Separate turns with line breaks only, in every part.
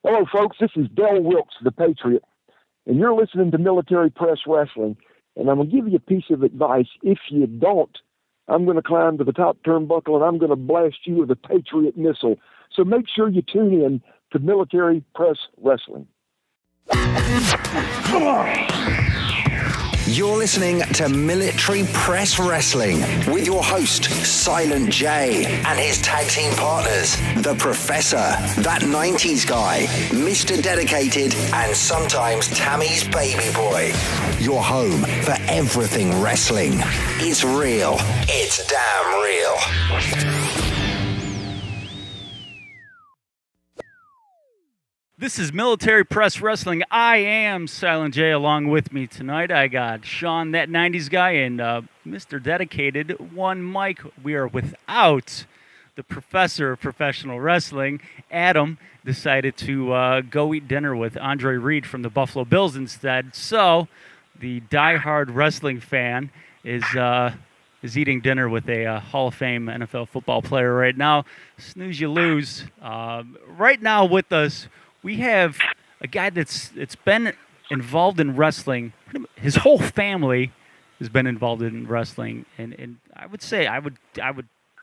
Hello, folks. This is Del Wilkes, the Patriot, and you're listening to Military Press Wrestling. And I'm going to give you a piece of advice. If you don't, I'm going to climb to the top turnbuckle and I'm going to blast you with a Patriot missile. So make sure you tune in to Military Press Wrestling.
Come on! You're listening to Military Press Wrestling with your host, Silent J, and his tag team partners, The Professor, That 90s Guy, Mr. Dedicated, and sometimes Tammy's Baby Boy. Your home for everything wrestling. It's real. It's damn real.
This is Military Press Wrestling. I am Silent J. Along with me tonight, I got Sean, That 90s Guy, and Mr. Dedicated, One Mike. We are without the Professor of Professional Wrestling. Adam decided to go eat dinner with Andre Reed from the Buffalo Bills instead. So the diehard wrestling fan is eating dinner with a Hall of Fame NFL football player right now. Snooze, you lose. Right now with us, we have a guy that's been involved in wrestling. His whole family has been involved in wrestling, and I would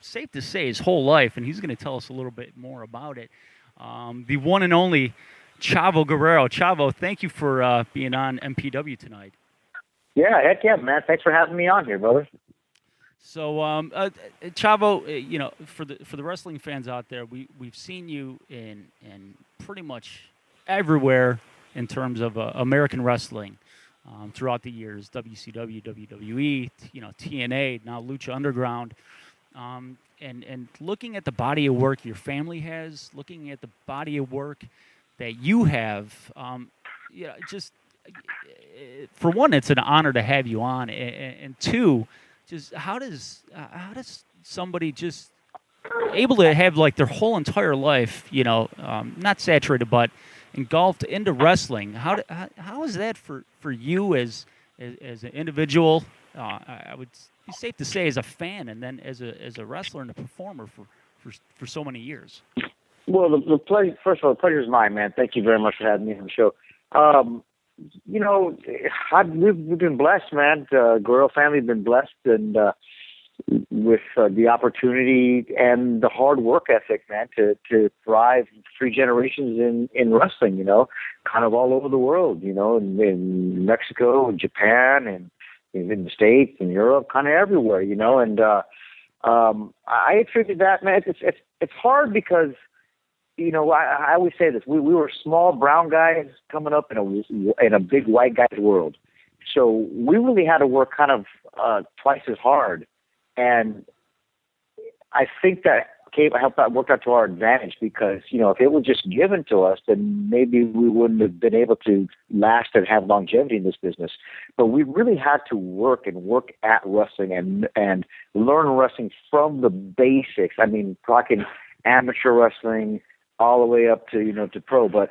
safe to say his whole life. And he's going to tell us a little bit more about it. The one and only Chavo Guerrero. Chavo, thank you for being on MPW tonight.
Yeah, heck yeah, man. Thanks for having me on here, brother.
So, Chavo, for the wrestling fans out there, we've seen you in pretty much everywhere in terms of American wrestling throughout the years. WCW, WWE, TNA, now Lucha Underground, and looking at the body of work your family has, looking at the body of work that you have, just for one, it's an honor to have you on, and two. Just how does somebody just able to have like their whole entire life, not saturated but engulfed into wrestling? How is that for you as an individual? I would be safe to say as a fan, and then as a wrestler and a performer for so many years.
Well, the pleasure, first of all, the pleasure is mine, man. Thank you very much for having me on the show. We've been blessed, man. The Guerrero family has been blessed, and with the opportunity and the hard work ethic, man, to thrive 3 generations in wrestling. Kind of all over the world. In Mexico and Japan and in the States and Europe, kind of everywhere. And I attribute that, man. It's hard because. I always say this. We were small brown guys coming up in a big white guy's world. So we really had to work kind of twice as hard. And I think that worked out to our advantage because, if it was just given to us, then maybe we wouldn't have been able to last and have longevity in this business. But we really had to work at wrestling and learn wrestling from the basics. I mean, talking amateur wrestling, all the way up to pro, but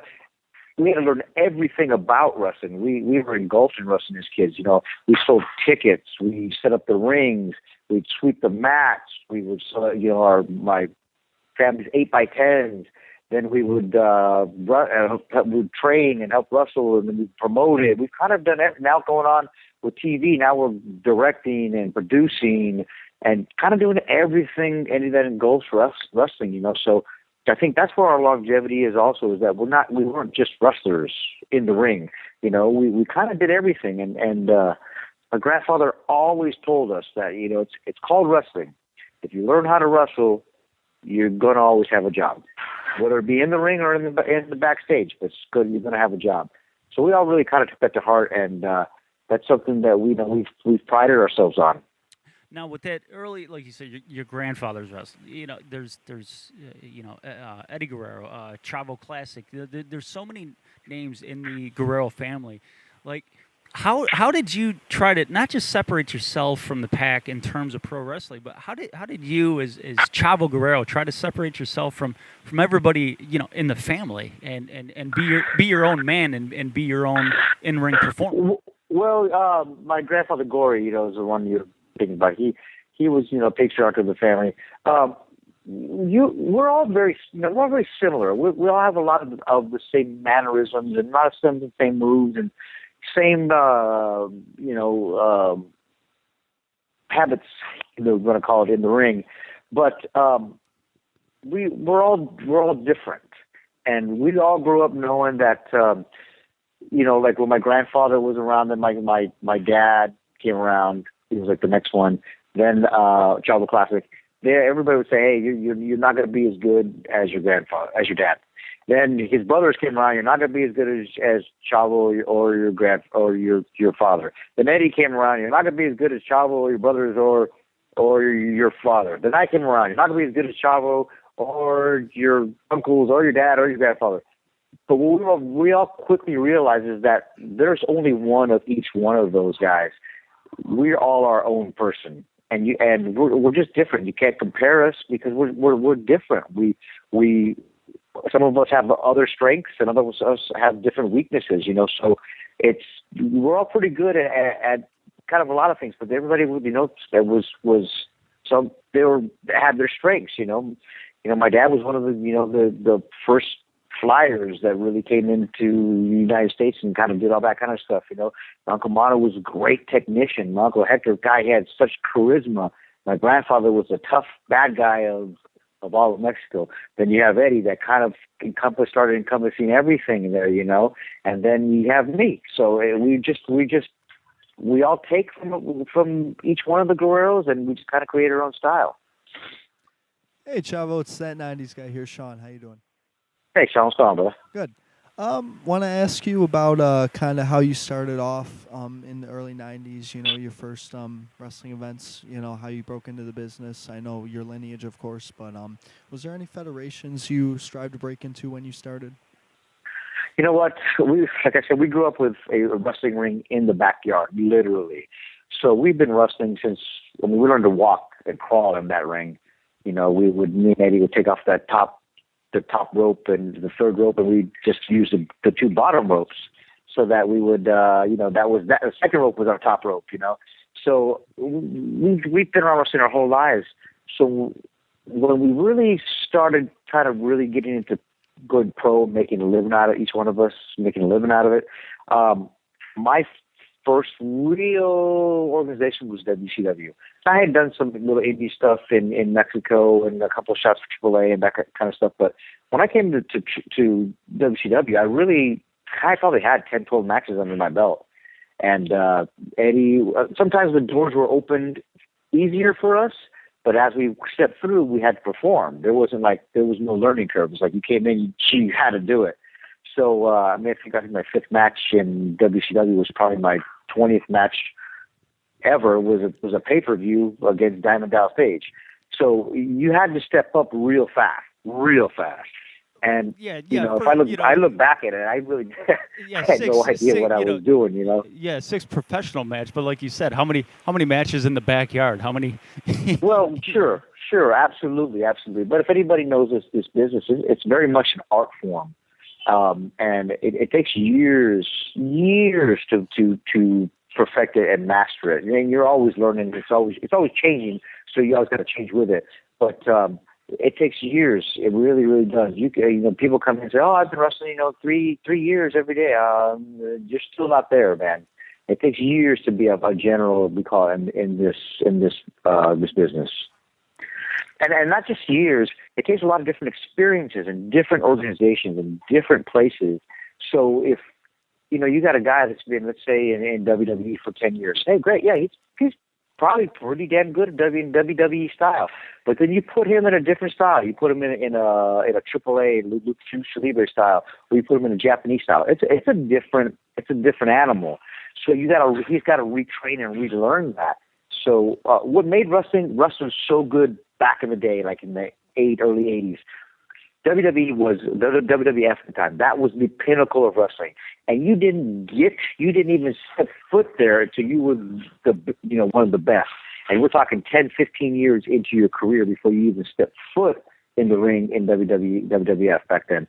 we had to learn everything about wrestling. We were engulfed in wrestling as kids. We sold tickets, we set up the rings, we'd sweep the mats, we would my family's 8x10s. Then we would train and help wrestle, and then we promoted. We've kind of done it now going on with TV. Now we're directing and producing and kind of doing everything, anything that engulfs wrestling. So I think that's where our longevity is also, is that we weren't just wrestlers in the ring. We kind of did everything. And my grandfather always told us that, it's called wrestling. If you learn how to wrestle, you're going to always have a job, whether it be in the ring or in the backstage, but it's good. You're going to have a job. So we all really kind of took that to heart. And that's something that we've prided ourselves on.
Now, with that early, like you said, your grandfather's wrestling. There's Eddie Guerrero, Chavo Classic. There's so many names in the Guerrero family. Like, how did you try to not just separate yourself from the pack in terms of pro wrestling, but how did you as Chavo Guerrero try to separate yourself from everybody in the family and be your own man and be your own in-ring performer?
Well, my grandfather Gory, is the one you're thinking about. He was, patriarch of the family. we're all very, we're all very similar. We all have a lot of the same mannerisms and a lot of the same moves and same, habits, we're going to call it, in the ring. But we're all different, and we all grew up knowing that, like when my grandfather was around, then my dad came around. He was like the next one. Then Chavo Classic. There, everybody would say, "Hey, you're not going to be as good as your grandfather, as your dad." Then his brothers came around. You're not going to be as good as Chavo or your father. Then Eddie came around. You're not going to be as good as Chavo or your brothers or your father. Then I came around. You're not going to be as good as Chavo or your uncles or your dad or your grandfather. But what we all quickly realized is that there's only one of each one of those guys. We're all our own person. And we're just different. You can't compare us because we're different. We some of us have other strengths, and other of us have different weaknesses. So we're all pretty good at kind of a lot of things. But everybody, that was some had their strengths. My dad was one of the first flyers that really came into the United States and kind of did all that kind of stuff. My Uncle Mono was a great technician. My Uncle Hector, he had such charisma. My grandfather was a tough bad guy of all of Mexico. Then you have Eddie that kind of started encompassing everything there, and then you have me. So we all take from each one of the Guerreros, and we just kind of create our own style.
Hey, Chavo, it's that 90s guy here, Sean. How you doing?
Hey, Sean, what's going on, brother?
Good. Want to ask you about kind of how you started off in the early 90s, your first wrestling events, how you broke into the business. I know your lineage, of course, but was there any federations you strived to break into when you started?
You know what? Like I said, we grew up with a wrestling ring in the backyard, literally. So we've been wrestling since we learned to walk and crawl in that ring. Me and Eddie would take off the top rope and the third rope, and we just use the two bottom ropes so that we would, the second rope was our top rope, So we've been around wrestling our whole lives. So when we really started kind of really getting into good pro, making a living out of each one of us, making a living out of it, my first real organization was WCW. I had done some little indie stuff in Mexico and a couple of shots for AAA and that kind of stuff. But when I came to WCW, I probably had 10, 12 matches under my belt. And Eddie, sometimes the doors were opened easier for us, but as we stepped through, we had to perform. There was no learning curve. It was like you came in, you had to do it. So I think my fifth match in WCW was probably my 20th match ever. Was a pay-per-view against Diamond Dallas Page. So you had to step up real fast. And I look back at it, I really had no idea what I was doing.
Yeah, 6 professional match, but like you said, how many matches in the backyard? How many?
Well, sure, absolutely. But if anybody knows this business, it's very much an art form. And it takes years to perfect it and master it. And you're always learning. It's always changing. So you always got to change with it. But it takes years. It really, really does. People come in and say, "Oh, I've been wrestling, 3 years every day." You're still not there, man. It takes years to be a general, we call it, in this business. And not just years, it takes a lot of different experiences and different organizations and different places. So if, you got a guy that's been, let's say, in WWE for 10 years. Hey, great. Yeah, he's probably pretty damn good at WWE style. But then you put him in a different style. You put him in a AAA Lucha Libre style, or you put him in a Japanese style. It's a different animal. So he's got to retrain and relearn that. So what made wrestling so good back in the day, like in the early 80s, WWE was the WWF at the time. That was the pinnacle of wrestling, and you didn't even set foot there until you were one of the best. And we're talking 10, 15 years into your career before you even stepped foot in the ring in WWF back then.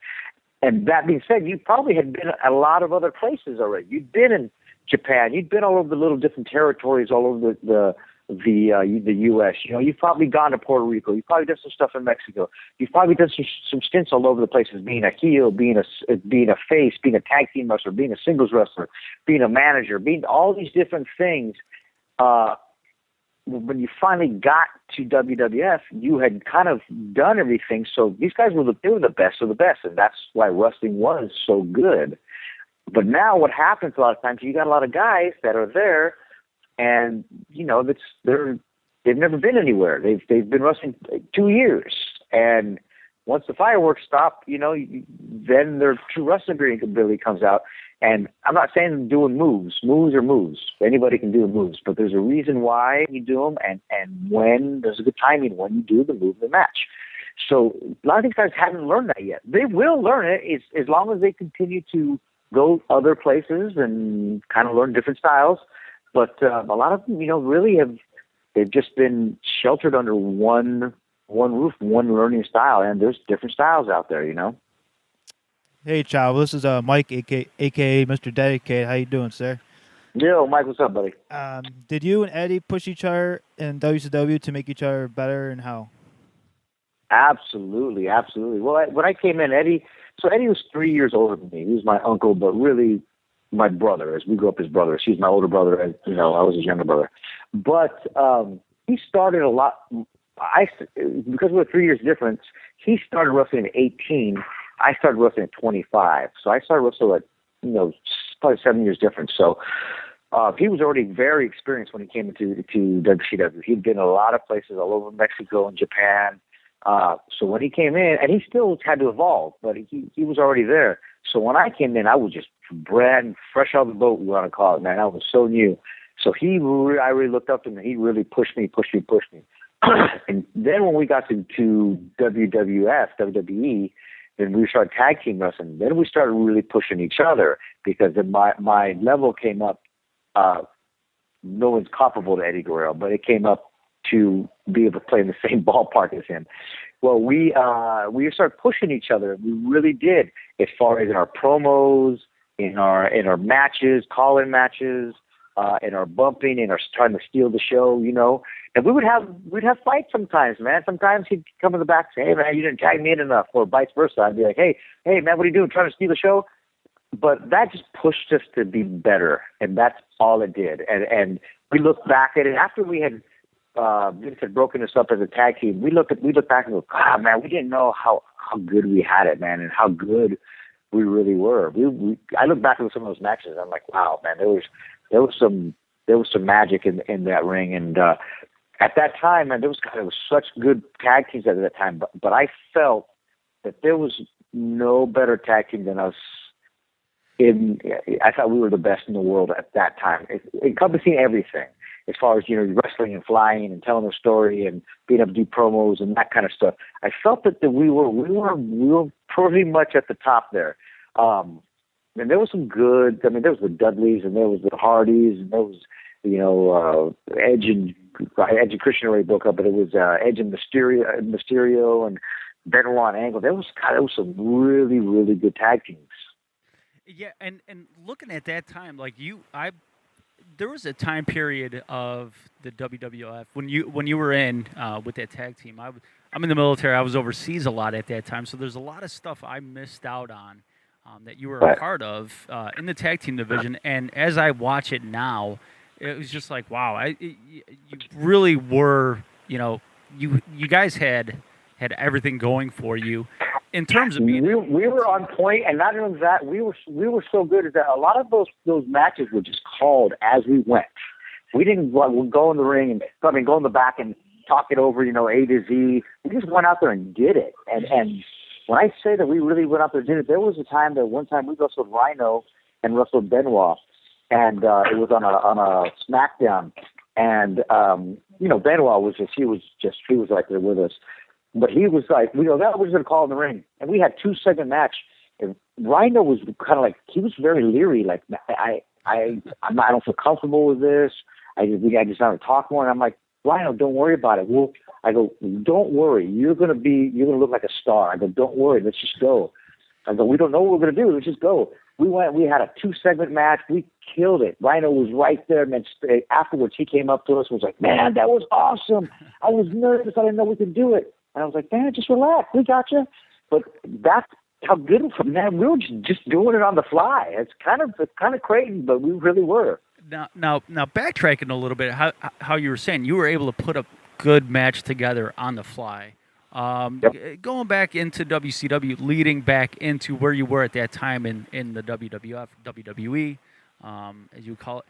And that being said, you probably had been a lot of other places already. You'd been in Japan. You'd been all over the little different territories all over the U.S. You know, you've probably gone to Puerto Rico. You've probably done some stuff in Mexico. You've probably done some stints all over the place as being a heel, being a face, being a tag team wrestler, being a singles wrestler, being a manager, being all these different things. When you finally got to WWF, you had kind of done everything. So these guys were the best of the best, and that's why wrestling was so good. But now what happens a lot of times, you got a lot of guys that are there, and you know they've never been anywhere. They've been wrestling 2 years, and once the fireworks stop, you know, then their true wrestling ability comes out. And I'm not saying doing moves. Moves are moves. Anybody can do moves, but there's a reason why you do them, and when there's a good timing when you do the move in the match. So a lot of these guys haven't learned that yet. They will learn it as long as they continue to go other places and kind of learn different styles. But a lot of them, you know, really they've just been sheltered under one roof, one learning style, and there's different styles out there, you know.
Hey, Chavo, this is Mike, aka Mr. Dedicated. How you doing, sir?
Yo, Mike, what's up, buddy?
Did you and Eddie push each other in WCW to make each other better, and how?
Absolutely. Well, when I came in, Eddie was 3 years older than me. He was my uncle, but really my brother, as we grew up as brothers. He's my older brother, and you know, I was his younger brother. But he started a lot. Because we were 3 years difference, he started wrestling at 18. I started wrestling at 25. So I started wrestling at, you know, probably 7 years difference. So he was already very experienced when he came into WCW. He'd been a lot of places all over Mexico and Japan. So when he came in, and he still had to evolve, but he was already there. So when I came in, I was just brand fresh out of the boat, we want to call it, man. I was so new. So I really looked up to him, and he really pushed me. And then when we got to WWF, WWE, then we started tag team wrestling. Then we started really pushing each other, because then my level came up. No one's comparable to Eddie Guerrero, but it came up to be able to play in the same ballpark as him. Well, we started pushing each other. We really did, as far as in our promos, in our matches, call-in matches, in our bumping, in our trying to steal the show, you know. And we'd have fights sometimes, man. Sometimes he'd come in the back and say, "Hey, man, you didn't tag me in enough," or vice versa. I'd be like, "Hey, man, what are you doing? Trying to steal the show?" But that just pushed us to be better, and that's all it did. And we look back at it after we had Vince had broken us up as a tag team. We look back and go, "God, man, we didn't know how good we had it, man, and how good we really were." I look back at some of those matches, and I'm like, "Wow, man, there was some magic in that ring." And at that time, man, there was such good tag teams at that time. But I felt that there was no better tag team than us. I thought we were the best in the world at that time, encompassing everything, as far as, you know, wrestling and flying and telling a story and being able to do promos and that kind of stuff. I felt that we were pretty much at the top there. And there was some good. I mean, there was the Dudleys and there was the Hardys and there was, you know, Edge and Christian already broke up, but it was Edge and Mysterio and Benoit and Angle. There was some really, really good tag teams.
Yeah, and looking at that time, like there was a time period of the WWF when you were in with that tag team. I'm in the military. I was overseas a lot at that time, so there's a lot of stuff I missed out on that you were a part of in the tag team division. And as I watch it now, it was just like, wow, you really were, you know, you guys had everything going for you. In terms of
we were on point, and not only that, we were so good at that. A lot of those matches were just called as we went. We didn't go in the ring and go in the back and talk it over, you know, A to Z. We just went out there and did it. And when I say that we really went out there and did it, there was one time we wrestled Rhino and wrestled Benoit, and it was on a SmackDown. And you know, Benoit was right there with us. But he was like, we're just going to call in the ring. And we had 2-second match. And Rhino was kind of like, he was very leery. Like, I don't feel comfortable with this. I just want to talk more. And I'm like, Rhino, don't worry about it. I go, don't worry. You're going to look like a star. I go, don't worry. Let's just go. I go, we don't know what we're going to do. Let's just go. We went. We had a 2-segment match. We killed it. Rhino was right there. And then afterwards, he came up to us and was like, man, that was awesome. I was nervous. I didn't know we could do it. And I was like, man, just relax. We got you. But that's how good it was. Man, we were just doing it on the fly. It's kind of crazy, but we really were.
Now, backtracking a little bit, how you were saying you were able to put a good match together on the fly.
Yep.
Going back into WCW, leading back into where you were at that time in the WWF, WWE, as you call it.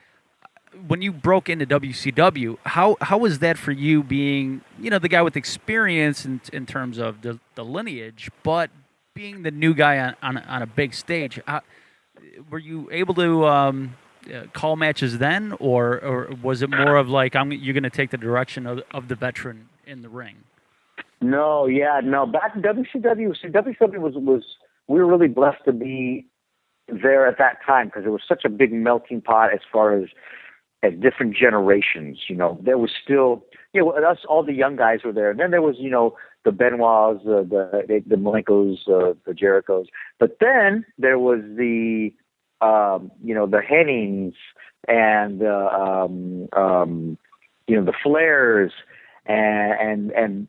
When you broke into WCW, how was that for you, being the guy with experience in terms of the lineage, but being the new guy on a big stage? Were you able to call matches then, or was it more of like you're going to take the direction of the veteran in the ring?
No. Back in WCW, was we were really blessed to be there at that time because it was such a big melting pot as far as different generations. There was still us, all the young guys were there, and then there was the Benoits, the Malenkos, the Jerichos, but then there was the Hennings and the Flairs and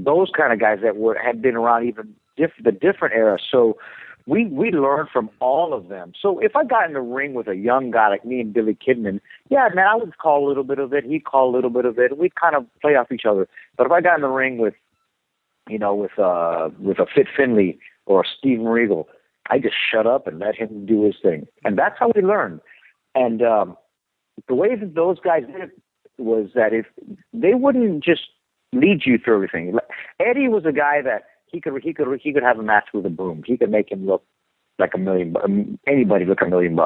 those kind of guys that had been around even the different era. So we learned from all of them. So if I got in the ring with a young guy like me and Billy Kidman, yeah, man, I would call a little bit of it. He'd call a little bit of it. And we'd kind of play off each other. But if I got in the ring with a Fit Finley or a Steven Regal, I just shut up and let him do his thing. And that's how we learned. And the way that those guys did it was that if they wouldn't just lead you through everything. Eddie was a guy that he could have a match with a broom. He could make him look like anybody look $1 million.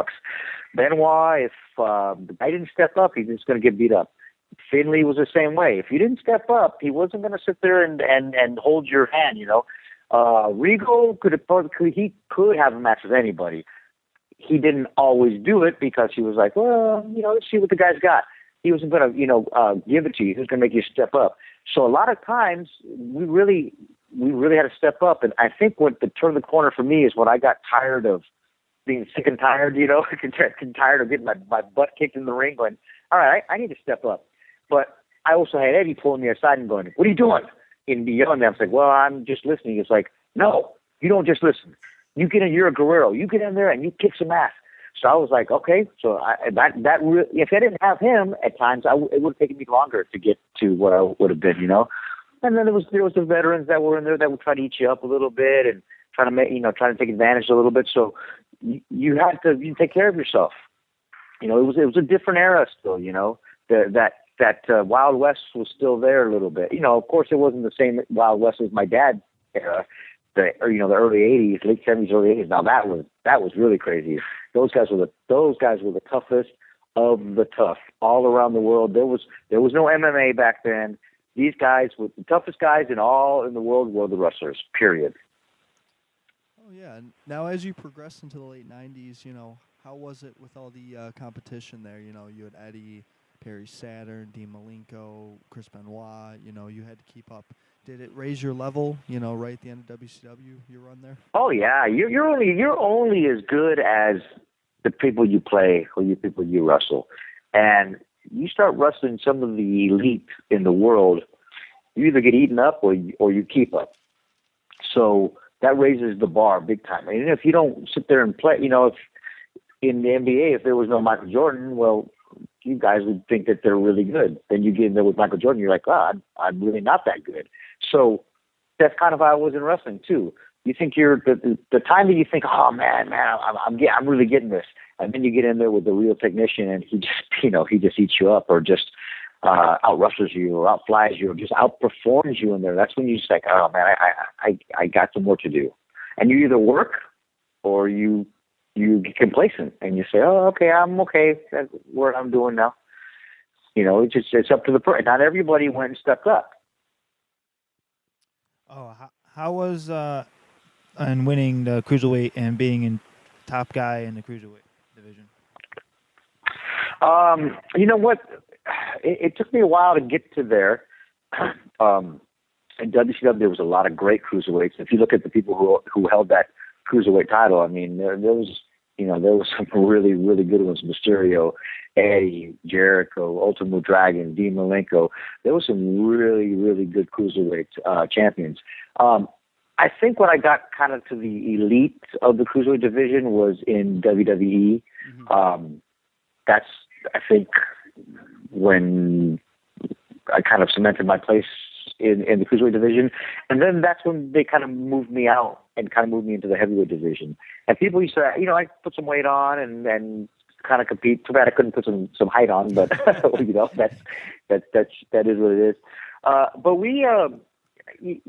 Benoit, if the guy didn't step up, he was just going to get beat up. Finley was the same way. If you didn't step up, he wasn't going to sit there and hold your hand. Regal could have a match with anybody. He didn't always do it because he was like, well, let's see what the guy's got. He wasn't going to, give it to you. He was going to make you step up. So a lot of times we really had to step up. And I think what turned the corner for me is when I got tired of being sick and tired, tired of getting my butt kicked in the ring, going, all right, I need to step up. But I also had Eddie pulling me aside and going, what are you doing? And be yelling at him. I was like, well, I'm just listening. He's like, no, you don't just listen. You're a Guerrero. You get in there and you kick some ass. So I was like, okay. So if I didn't have him at times, it would have taken me longer to get to what I would have been, And then there was the veterans that were in there that would try to eat you up a little bit and trying to take advantage a little bit. So you had to take care of yourself. It was a different era still. That Wild West was still there a little bit. Of course, it wasn't the same Wild West as my dad's era. The early '80s, late '70s, early '80s. Now that was really crazy. Those guys were the toughest of the tough all around the world. There was no MMA back then. These guys were the toughest guys in the world were the wrestlers. Period.
Oh yeah. Now, as you progressed into the late '90s, how was it with all the competition there? You had Eddie, Perry Saturn, Dean Malenko, Chris Benoit. You had to keep up. Did it raise your level? Right at the end of WCW, your run there.
Oh yeah, you're only as good as the people you play or the people you wrestle, and you start wrestling some of the elite in the world, you either get eaten up or you keep up. So that raises the bar big time. And if you don't sit there and play, if in the NBA, if there was no Michael Jordan, well, you guys would think that they're really good. Then you get in there with Michael Jordan, you're like, I'm really not that good. So that's kind of how I was in wrestling too. You think you're the time that you think, oh man, I'm really getting this, and then you get in there with the real technician, and he just eats you up, or just out wrestles you, or out flies you, or just outperforms you in there. That's when you just like, oh man, I got some work to do, and you either work or you get complacent, and you say, oh okay, I'm okay. That's what I'm doing now. It's up to the person. Not everybody went and stepped up.
Oh, how was and winning the cruiserweight and being in top guy in the cruiserweight division?
You know what? It took me a while to get to there. In WCW, there was a lot of great cruiserweights. If you look at the people who held that cruiserweight title. I mean, there was some really, really good ones. Mysterio, Eddie, Jericho, Ultimo Dragon, Dean Malenko. There was some really, really good cruiserweight champions. I think when I got kind of to the elite of the cruiserweight division was in WWE. That's, I think, when I kind of cemented my place in the cruiserweight division. And then that's when they kind of moved me out and kind of moved me into the heavyweight division. And people used to, I put some weight on and kind of compete. Too bad I couldn't put some height on, but that is what it is. But you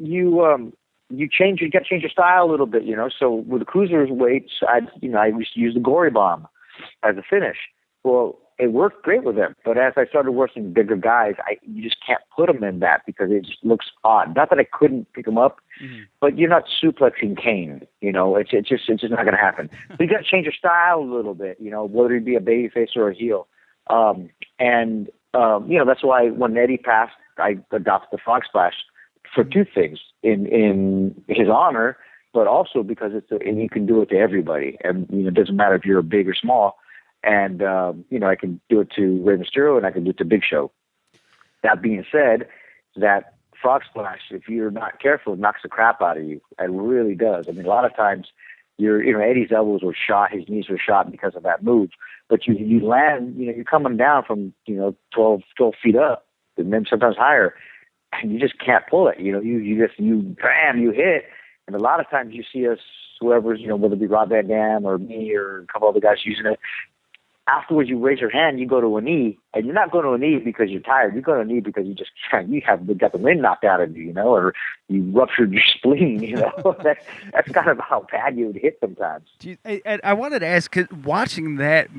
got to change your style a little bit, So with the cruiserweights, I used to use the Gory Bomb as a finish. Well, it worked great with them, but as I started working bigger guys, you just can't put them in that because it just looks odd. Not that I couldn't pick them up, but you're not suplexing Kane. It's just not going to happen. So you got to change your style a little bit. Whether it be a babyface or a heel. That's why when Eddie passed, I adopted the Frog Splash for two things: in his honor, but also because and you can do it to everybody, and it doesn't matter if you're big or small. And, I can do it to Rey Mysterio and I can do it to Big Show. That being said, that Frog Splash, if you're not careful, it knocks the crap out of you. It really does. I mean, a lot of times Eddie's elbows were shot, his knees were shot because of that move. But you land, you're coming down from, 12 feet up and then sometimes higher, and you just can't pull it. You hit. And a lot of times you see us, whoever's, whether it be Rob Van Dam or me or a couple other guys using it, afterwards you raise your hand, you go to a knee, and you're not going to a knee because you're tired. You go to a knee because you just can't. You have got the wind knocked out of you, or you ruptured your spleen. That's kind of how bad you would hit sometimes.
I wanted to ask, 'cause watching that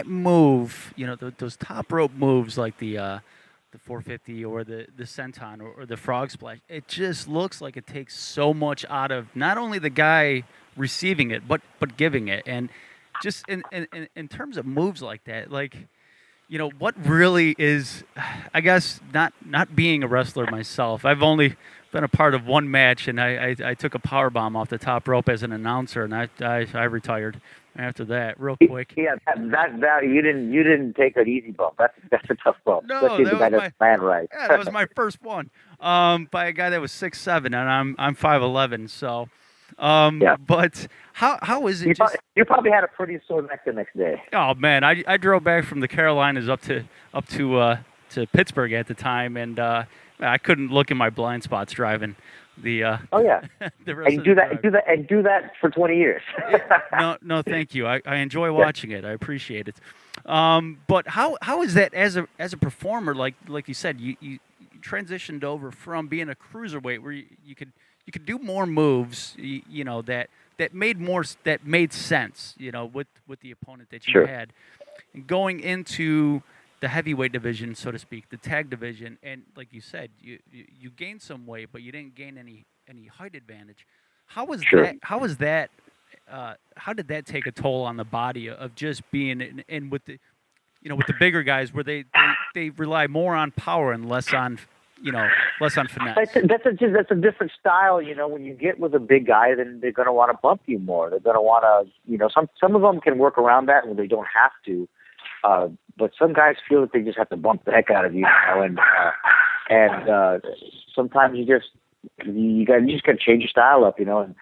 move, those top rope moves like the 450 or the senton or the frog splash, it just looks like it takes so much out of not only the guy receiving it but giving it. And just in terms of moves like that, what really is, I guess, not being a wrestler myself. I've only been a part of one match, and I took a power bomb off the top rope as an announcer, and I retired after that real quick.
Yeah, that you didn't take an easy bump. That's a tough bump.
No,
especially if the guy doesn't land right.
Yeah, that was my first one, by a guy that was 6'7", and I'm 5'11", so.
Yeah.
But how is it?
You probably had a pretty sore neck the next day.
Oh man, I drove back from the Carolinas up to Pittsburgh at the time, and I couldn't look in my blind spots driving. The
oh yeah,
the rest
and do that for 20 years.
No, thank you. I enjoy watching it. I appreciate it. But how is that as a performer? Like you said, you transitioned over from being a cruiserweight where you could do more moves, that made sense, with the opponent that you had, and going into the heavyweight division, so to speak, the tag division, and like you said, you gained some weight, but you didn't gain any height advantage. How was that? How was that? How did that take a toll on the body of just being in with the, with the bigger guys where they rely more on power and less on finesse?
That's a different style. When you get with a big guy, then they're going to want to bump you more. They're going to want to, some of them can work around that when they don't have to. But some guys feel that they just have to bump the heck out of you, and sometimes you just got to change your style up, and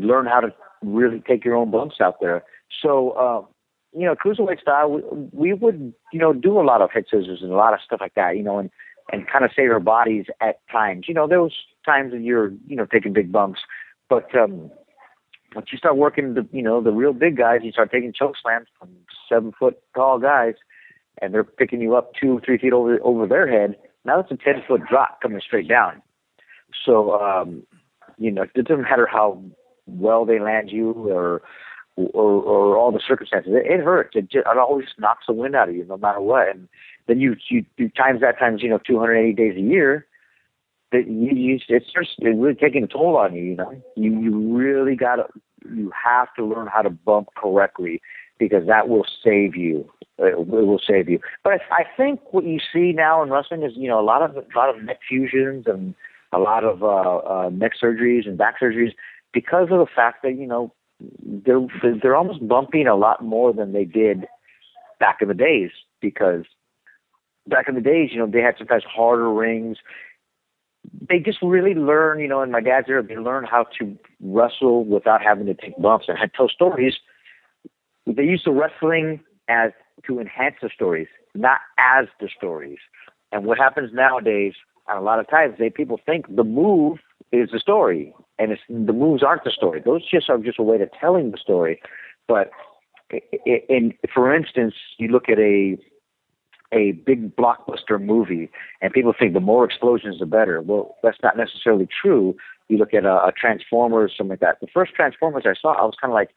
learn how to really take your own bumps out there. So, cruiserweight style, we would, do a lot of head scissors and a lot of stuff like that, and kind of save our bodies at times. There was times when you're, taking big bumps, but once you start working the real big guys, you start taking choke slams from 7-foot tall guys, and they're picking you up 2 or 3 feet over their head. Now it's a 10-foot drop coming straight down. So, it doesn't matter how well they land you or all the circumstances. It hurts. It always knocks the wind out of you, no matter what. And then you times 280 days a year. That it's really taking a toll on you. You really you have to learn how to bump correctly, because that will save you. It will save you. But I think what you see now in wrestling is, a lot of neck fusions and a lot of neck surgeries and back surgeries, because of the fact that, they're almost bumping a lot more than they did back in the days, because back in the days, they had sometimes harder rings. They just really learn, in my dad's era, they learned how to wrestle without having to take bumps and had tell stories. They used the wrestling as to enhance the stories, not as the stories. And what happens nowadays, and a lot of times, people think the move is the story, and the moves aren't the story. Those just are just a way of telling the story. But for instance, you look at a big blockbuster movie, and people think the more explosions, the better. Well, that's not necessarily true. You look at a Transformers, something like that. The first Transformers I saw, I was kind of like,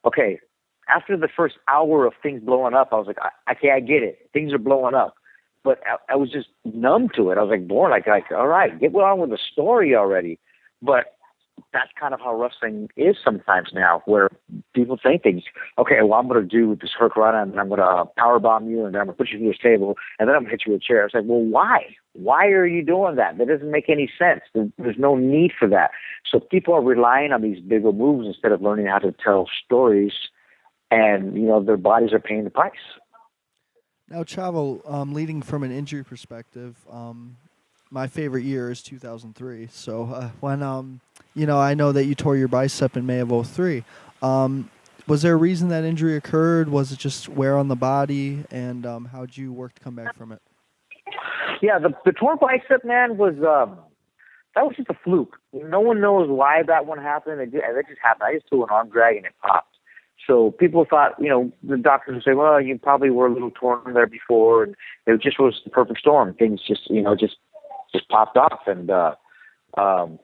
okay, after the first hour of things blowing up, I was like, okay, I get it. Things are blowing up. But I was just numb to it. I was like bored. Like, all right, get on with the story already. But that's kind of how wrestling is sometimes now, where people think things, okay, well, I'm going to do this hurricanrana, and I'm going to powerbomb you, and then I'm going to put you through this table, and then I'm going to hit you with a chair. It's like, well, why? Why are you doing that? That doesn't make any sense. There's no need for that. So people are relying on these bigger moves instead of learning how to tell stories, and, their bodies are paying the price.
Now, Chavo, leading from an injury perspective, my favorite year is 2003. So when, I know that you tore your bicep in May of 2003. Was there a reason that injury occurred? Was it just wear on the body? And how did you work to come back from it?
Yeah, the torn bicep, man, was that was just a fluke. No one knows why that one happened. It just happened. I just threw an arm drag and it popped. So people thought, the doctors would say, well, you probably were a little torn there before, and it just was the perfect storm. Things just popped off, and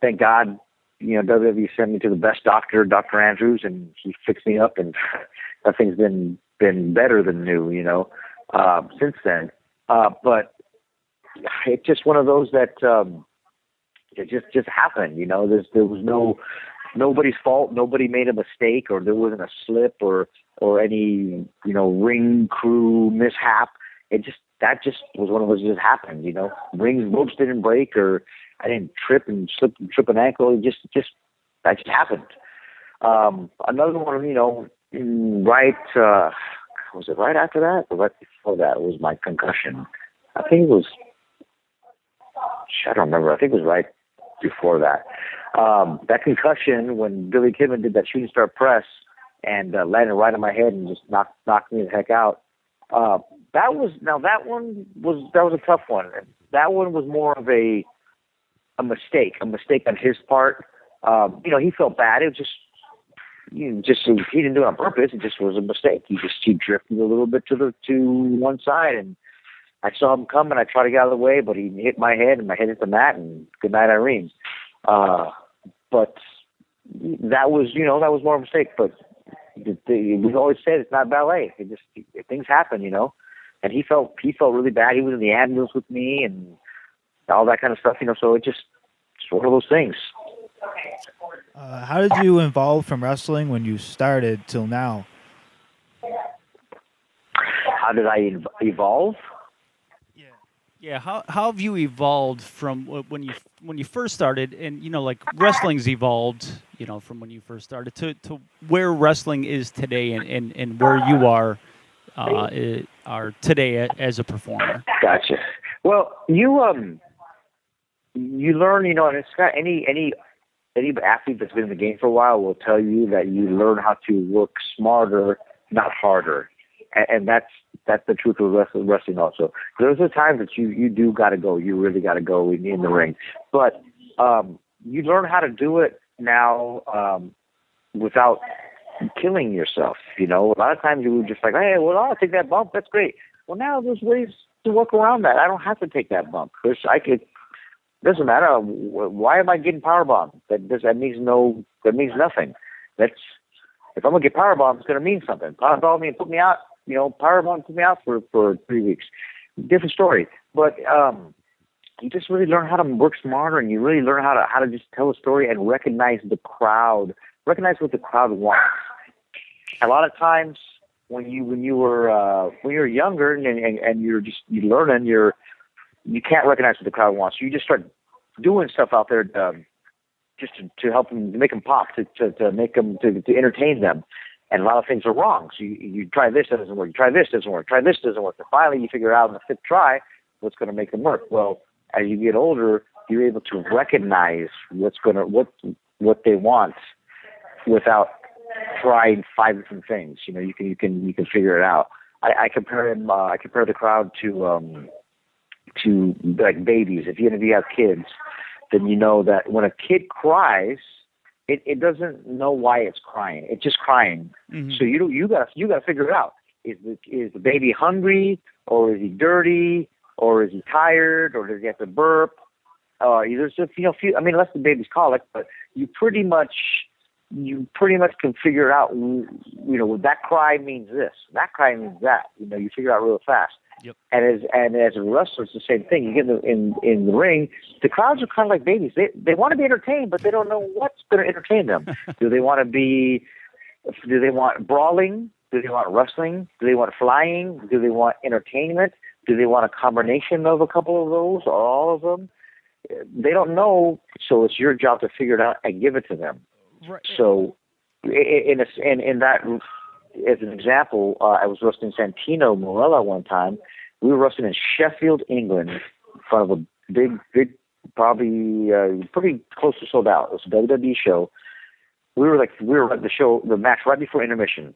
thank God, WWE sent me to the best doctor, Dr. Andrews, and he fixed me up, and nothing's been better than new, since then. But it's just one of those that it just happened. There was nobody's fault. Nobody made a mistake, or there wasn't a slip or any ring crew mishap. That just was one of those that just happened. Ropes didn't break, or I didn't trip trip an ankle. That just happened. Another one, right, was it right after that or right before that? Was my concussion. I think it was. I don't remember. I think it was right before that. That concussion, when Billy Kidman did that shooting star press and landed right on my head and just knocked me the heck out. That was a tough one. That one was more of a mistake on his part. He felt bad. It was just he didn't do it on purpose. It just was a mistake. He drifted a little bit to one side, and I saw him come, and I tried to get out of the way, but he hit my head, and my head hit the mat, and good night, Irene. But that was more of a mistake. But we always said it's not ballet. Things happen, And he felt really bad. He was in the ambulance with me and all that kind of stuff, So it's one of those things.
How did you evolve from wrestling when you started till now?
How did I evolve?
Yeah. How have you evolved from when you first started, and like wrestling's evolved, from when you first started to where wrestling is today, and where you are today as a performer?
Gotcha. Well, you learn, and it's got any athlete that's been in the game for a while will tell you that you learn how to work smarter, not harder, and that's the truth of wrestling also. There's a time that you do got to go. You really got to go in the ring, but you learn how to do it now without killing yourself. A lot of times you were just like, hey, well, I'll take that bump. That's great. Well, now there's ways to work around that. I don't have to take that bump. Doesn't matter. Why am I getting powerbombed? That means nothing. If I'm gonna get powerbombed, it's gonna mean something. Powerbomb me and put me out. Powerbomb put me out for 3 weeks. Different story. But you just really learn how to work smarter, and you really learn how to just tell a story and recognize the crowd. Recognize what the crowd wants. A lot of times when you were younger and you're learning, you can't recognize what the crowd wants. You just start doing stuff out there to just to help them, to make them pop, to make them, to entertain them. And a lot of things are wrong. So you try this, that doesn't work. You try this, doesn't work. Try this, doesn't work. And finally, you figure out in the fifth try what's going to make them work. Well, as you get older, you're able to recognize what they want without trying 5 different things. You know, you can figure it out. I compare the crowd to like babies. If you have kids, then you know that when a kid cries, it doesn't know why it's crying. It's just crying. Mm-hmm. So you gotta figure it out. Is the baby hungry, or is he dirty, or is he tired, or does he have to burp? There's just unless the baby's colic, but you pretty much can figure out. That cry means this. That cry means that. You figure out real fast. Yep. And as a wrestler, it's the same thing. You get in the ring, the crowds are kind of like babies. They want to be entertained, but they don't know what's going to entertain them. Do they want brawling? Do they want wrestling? Do they want flying? Do they want entertainment? Do they want a combination of a couple of those or all of them? They don't know, so it's your job to figure it out and give it to them. Right. So, in that. As an example, I was wrestling Santino Marella one time. We were wrestling in Sheffield, England, in front of a big, probably pretty close to sold out. It was a WWE show. We were at the match right before intermission.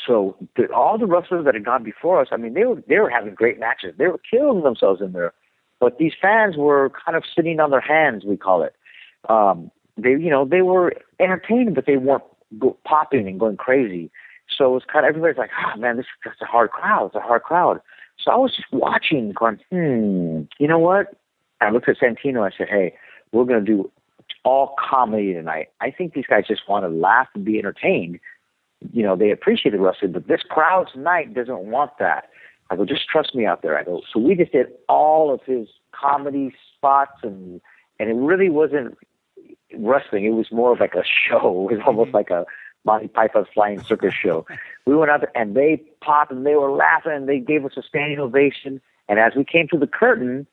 So all the wrestlers that had gone before us, I mean, they were having great matches. They were killing themselves in there. But these fans were kind of sitting on their hands, we call it. They were entertained, but they weren't popping and going crazy. So it's kind of, everybody's like, man, that's a hard crowd. It's a hard crowd. So I was just watching, going, you know what? And I looked at Santino. I said, hey, we're going to do all comedy tonight. I think these guys just want to laugh and be entertained. They appreciate the wrestling, but this crowd tonight doesn't want that. I go, just trust me out there. I go, so we just did all of his comedy spots, and it really wasn't wrestling. It was more of like a show. It was almost like a Monty Python's Flying Circus show. We went out there and they popped and they were laughing and they gave us a standing ovation. And as we came to the curtain,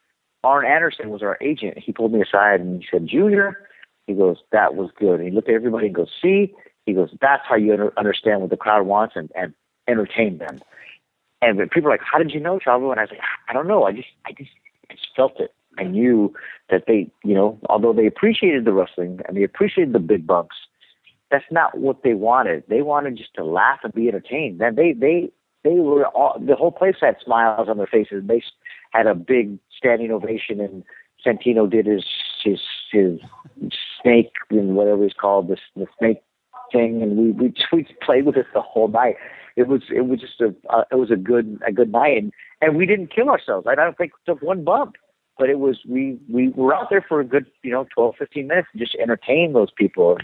Arn Anderson was our agent. He pulled me aside and he said, Junior, he goes, that was good. And he looked at everybody and goes, see? He goes, that's how you understand what the crowd wants and entertain them. And people are like, how did you know, Chavo? And I was like, I don't know. I just felt it. I knew that they, although they appreciated the wrestling and they appreciated the big bumps, that's not what they wanted. They wanted just to laugh and be entertained. Then they were all, the whole place had smiles on their faces. They had a big standing ovation, and Santino did his snake and whatever it's called, the snake thing, and we played with it the whole night. It was just a good night, and we didn't kill ourselves. I don't think we took one bump, but it was we were out there for a good 12, 15 minutes and just entertain those people.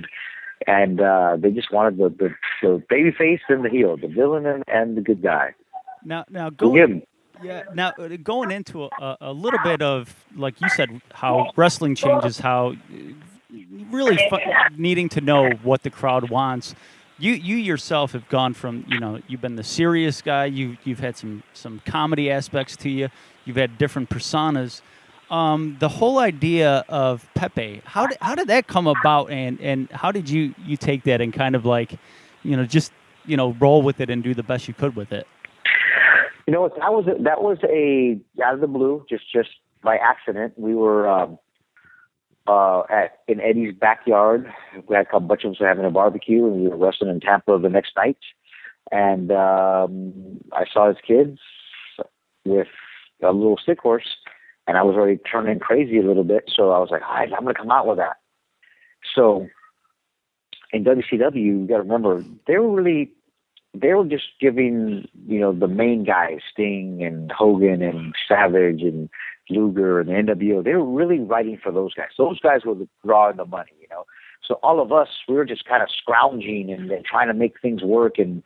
And they just wanted the baby face and the heel, the villain and the good guy.
Now going into a little bit of, like you said, how wrestling changes, how really needing to know what the crowd wants. You yourself have gone from, you've been the serious guy. You've had some comedy aspects to you. You've had different personas. The whole idea of Pepe, how did that come about, and how did you take that and kind of like, just roll with it and do the best you could with it?
That was a out of the blue, just by accident. We were in Eddie's backyard. We had a bunch of us having a barbecue, and we were wrestling in Tampa the next night. And I saw his kids with a little stick horse. And I was already turning crazy a little bit, so I was like, I'm going to come out with that. So in WCW, you got to remember, they were just giving, the main guys, Sting and Hogan and Savage and Luger and the NWO, they were really writing for those guys. Those guys were drawing the money, So all of us, we were just kind of scrounging and trying to make things work and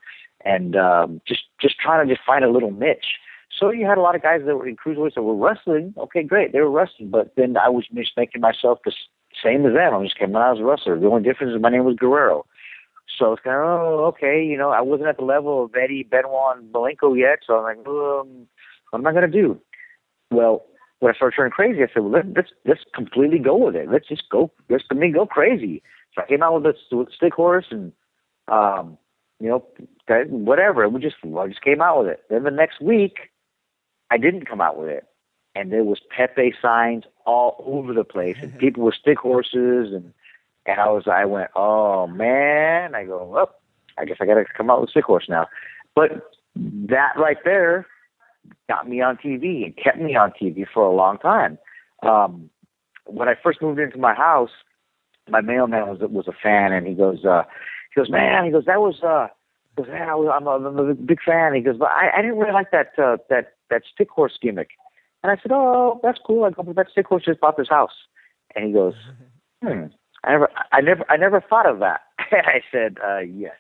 just trying to just find a little niche. So you had a lot of guys that were in cruiserweights that were wrestling. Okay, great, they were wrestling, but then I was just making myself the same as them. I just came out as a wrestler. The only difference is my name was Guerrero. So it's kind of, okay, I wasn't at the level of Eddie, Benoit, and Malenko yet, so I'm like, what am I going to do? Well, when I started turning crazy, I said, well, let's completely go with it. Let's go crazy. So I came out with this stick horse and, whatever. I just came out with it. Then the next week, I didn't come out with it. And there was Pepe signs all over the place, and people with stick horses, and I went, oh man! I go, well, I guess I got to come out with stick horse now. But that right there got me on TV and kept me on TV for a long time. When I first moved into my house, my mailman was a fan, and he goes, man, he goes, that was, man, I'm a big fan. He goes, but I didn't really like that stick horse gimmick. And I said, oh, that's cool. I go, but that stick horse just bought this house. And he goes, I never thought of that. I said, yes.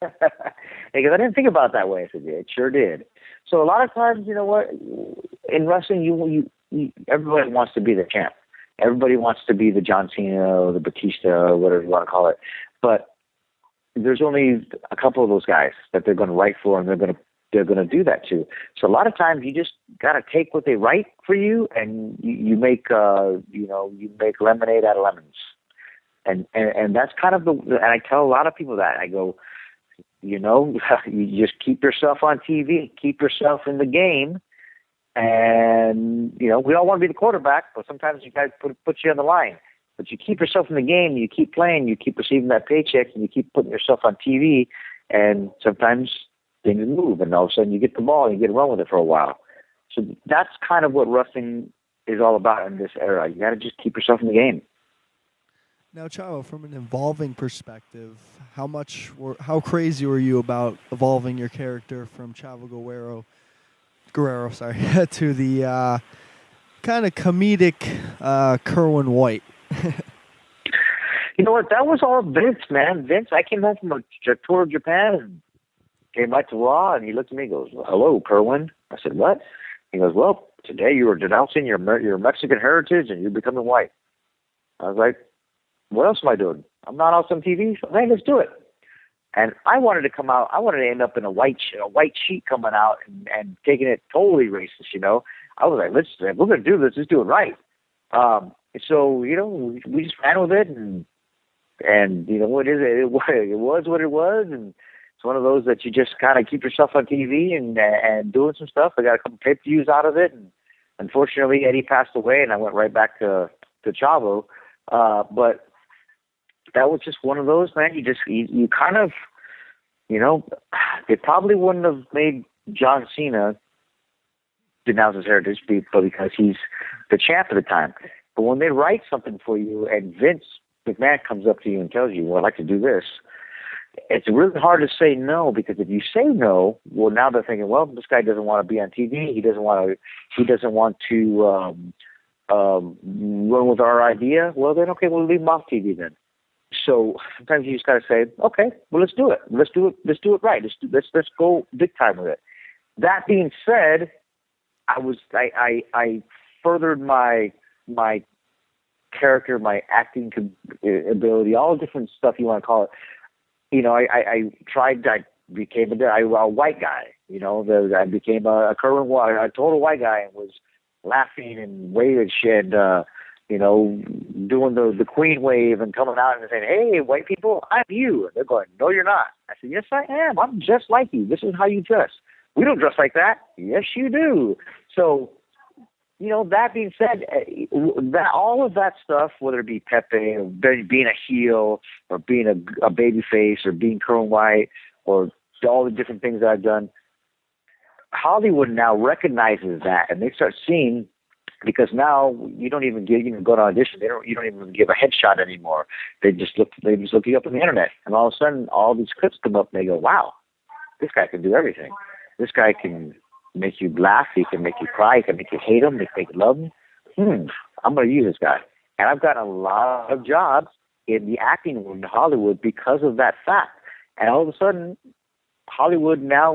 Because I didn't think about it that way. I said, yeah, it sure did. So a lot of times, you know what, in wrestling, you everybody wants to be the champ. Everybody wants to be the John Cena or the Batista or whatever you want to call it. But there's only a couple of those guys that they're going to write for, and they're going to do that too. So a lot of times you just got to take what they write for you, and you make lemonade out of lemons. And that's kind of and I tell a lot of people that. I go, you just keep yourself on TV, keep yourself in the game. And, we don't want to be the quarterback, but sometimes you guys put you on the line. But you keep yourself in the game, you keep playing, you keep receiving that paycheck, and you keep putting yourself on TV, and sometimes things move, and all of a sudden you get the ball and you get to run with it for a while. So that's kind of what wrestling is all about in this era. You got to just keep yourself in the game.
Now, Chavo, from an evolving perspective, how crazy were you about evolving your character from Chavo Guerrero, to the kind of comedic Kerwin White?
You know what? That was all Vince, man. Vince, I came home from a tour of Japan and came back to Raw, and he looked at me and goes, hello, Kerwin. I said, what? He goes, well, today you were denouncing your Mexican heritage and you're becoming white. I was like, what else am I doing? I'm not on some TV. So, hey, let's do it. And I wanted to come out. I wanted to end up in a white sheet coming out and taking it totally racist. I was like, if we're going to do this, let's do it right. So we just ran with it, and what is it? It was what it was, and it's one of those that you just kind of keep yourself on TV and doing some stuff. I got a couple pay-per-views out of it, and unfortunately Eddie passed away, and I went right back to Chavo. But that was just one of those, man. You kind of, it probably wouldn't have made John Cena denounce his heritage, but because he's the champ at the time. But when they write something for you and Vince McMahon comes up to you and tells you, well, I'd like to do this, it's really hard to say no, because if you say no, well, now they're thinking, well, this guy doesn't want to be on TV. He doesn't want to run with our idea. Well, then, okay, we'll leave him off TV then. So sometimes you just got to say, okay, well, let's do it. Let's do it right. Let's go big time with it. That being said, I furthered my character, my acting ability, all the different stuff you want to call it. I became a white guy. I became a Kerwin White, a total white guy, and was laughing and waving shit, doing the Queen wave and coming out and saying, hey, white people, I'm you. And they're going, no, you're not. I said, yes, I am. I'm just like you. This is how you dress. We don't dress like that. Yes, you do. So, that being said, that all of that stuff, whether it be Pepe or being a heel or being a baby face or being Kerwin White or all the different things that I've done, Hollywood now recognizes that, and they start seeing, because now you don't even go to audition. You don't even give a headshot anymore. They just look you up on the internet, and all of a sudden, all these clips come up, and they go, "Wow, this guy can do everything. This guy can make you laugh. He can make you cry. He can make you hate him. He can make you love him. I'm going to use this guy." And I've gotten a lot of jobs in the acting world in Hollywood because of that fact. And all of a sudden, Hollywood now,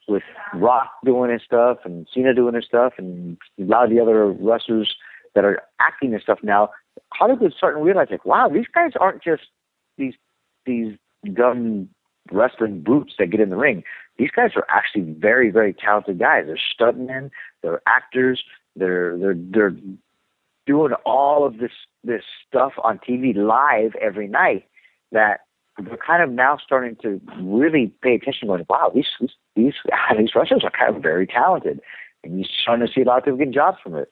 with Rock doing his stuff and Cena doing his stuff and a lot of the other wrestlers that are acting and stuff now, Hollywood's starting to realize, like, wow, these guys aren't just these dumb wrestling brutes that get in the ring. These guys are actually very, very talented guys. They're stuntmen, they're actors, they're doing all of this stuff on TV live every night that they're kind of now starting to really pay attention, going, wow, these wrestlers are kind of very talented, and you're starting to see a lot of people getting jobs from it.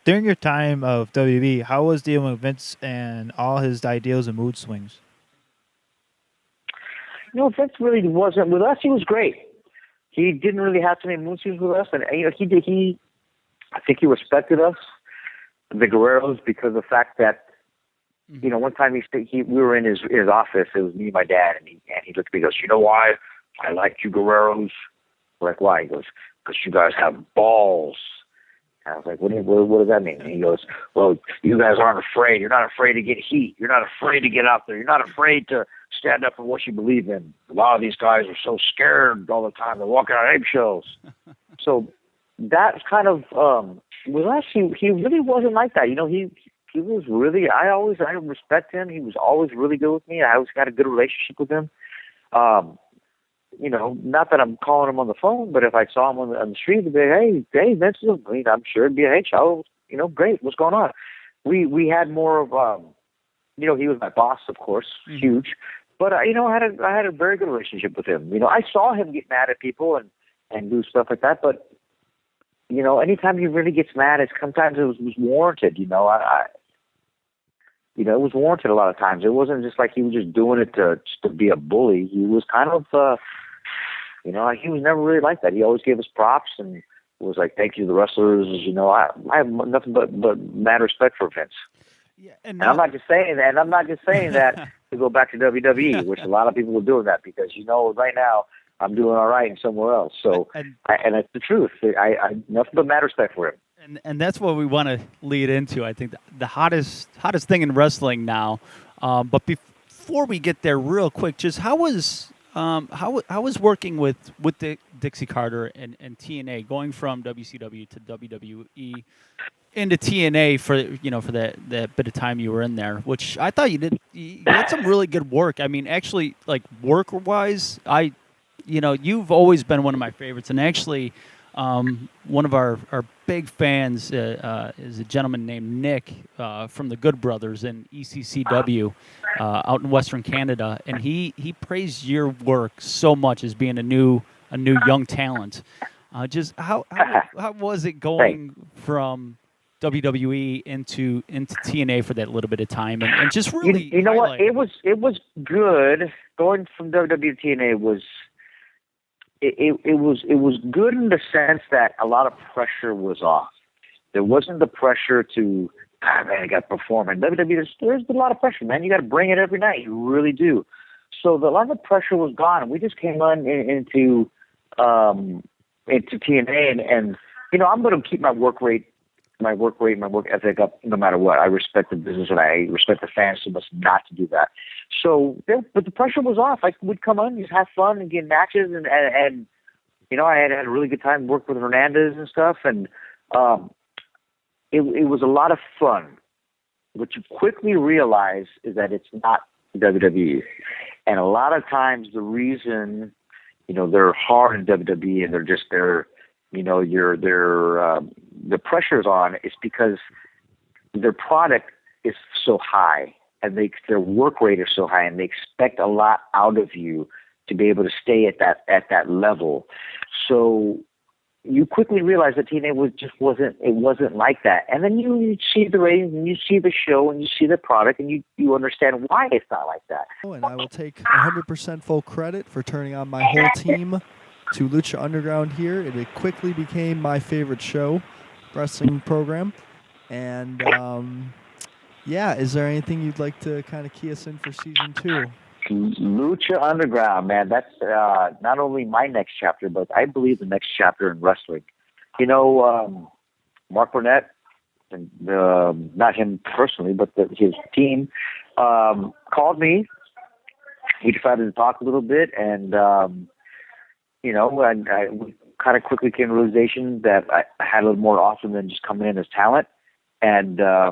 During your time of WWE, how was dealing with Vince and all his ideals and mood swings?
Vince really wasn't with us. He was great. He didn't really have too many mood swings with us, and I think he respected us, the Guerreros, because of the fact that, one time we were in his office. It was me and my dad, and he looked at me and goes, "You know why I like you Guerreros?" We're like, "Why?" He goes, "Because you guys have balls." And I was like, what does that mean? And he goes, "Well, you guys aren't afraid. You're not afraid to get heat. You're not afraid to get out there. You're not afraid to stand up for what you believe in. A lot of these guys are so scared all the time. They're walking on eggshells." So that kind of with us, he really wasn't like that. He was really, I respect him. He was always really good with me. I always got a good relationship with him. Not that I'm calling him on the phone, but if I saw him on the street, I'd be like, hey, Vince, I'm sure it'd be, hey, Chavo, great, what's going on? We had more of, he was my boss, of course, huge, but I had a very good relationship with him. I saw him get mad at people and do stuff like that, but anytime he really gets mad, sometimes it was warranted. It was warranted a lot of times. It wasn't just like he was just doing it to be a bully. He was kind of, he was never really like that. He always gave us props and was like, "Thank you to the wrestlers." I have nothing but mad respect for Vince.
Yeah,
and I'm not just saying that. And I'm not just saying that to go back to WWE, which a lot of people were doing that because right now I'm doing all right and somewhere else. So, and that's the truth. I nothing but mad respect for him.
And that's what we want to lead into. I think the hottest thing in wrestling now. But before we get there, real quick, just how was working with Dixie Carter and TNA, going from WCW to WWE into TNA for that bit of time you were in there, which I thought you had some really good work. I mean, actually, like work-wise, you've always been one of my favorites, and actually. One of our big fans is a gentleman named Nick from the Good Brothers in ECCW out in Western Canada, and he praised your work so much as being a new young talent. Just how was it going from WWE into TNA for that little bit of time, and just really
what it was good going from WWE to TNA was. It was good in the sense that a lot of pressure was off. There wasn't the pressure to, man, I got to perform. And WWE, there's a lot of pressure, man. You got to bring it every night. You really do. So a lot of the pressure was gone, and we just came on into TNA, and I'm going to keep my work ethic up no matter what. I respect the business, and I respect the fans so much not to do that. So, but the pressure was off. I would come on, just have fun and get matches, and I had a really good time working with Hernandez and stuff, and it was a lot of fun. What you quickly realize is that it's not WWE, and a lot of times the reason they're hard in WWE and the pressure's on is because their product is so high and their work rate is so high, and they expect a lot out of you to be able to stay at that level. So you quickly realize that TNA wasn't like that. And then you see the ratings and you see the show and you see the product and you understand why it's not like that.
And I will take 100% full credit for turning on my whole team to Lucha Underground here. It quickly became my favorite wrestling program. And is there anything you'd like to kind of key us in for season 2?
Lucha Underground, man, that's not only my next chapter, but I believe the next chapter in wrestling. Mark Burnett, and not him personally, but his team, called me. We decided to talk a little bit, and and I kind of quickly came to the realization that I had a little more awesome than just coming in as talent, and I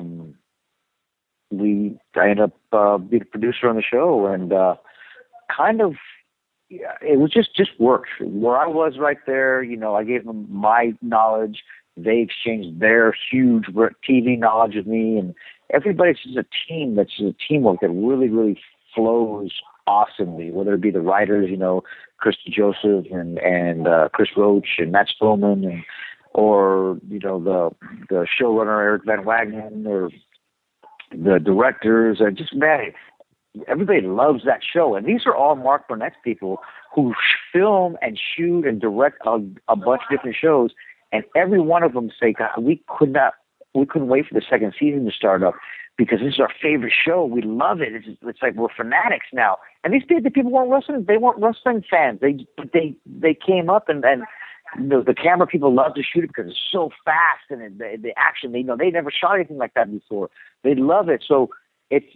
ended up being a producer on the show, and it was just work. Where I was right there, I gave them my knowledge, They exchanged their huge TV knowledge with me, and everybody's just a team. That's just a teamwork that really, really flows awesomely. Whether it be the writers, Krista Joseph and Chris Roach and Matt Spillman, or the showrunner Eric Van Wagenen, or the directors, and just man, everybody loves that show. And these are all Mark Burnett's people who film and shoot and direct a bunch of different shows. And every one of them say, God, we couldn't wait for the second season to start up because this is our favorite show. We love it. It's like we're fanatics now. And these people weren't wrestling. They weren't wrestling fans. They came up and the camera people love to shoot it because it's so fast and the action. They never shot anything like that before. They love it. So it's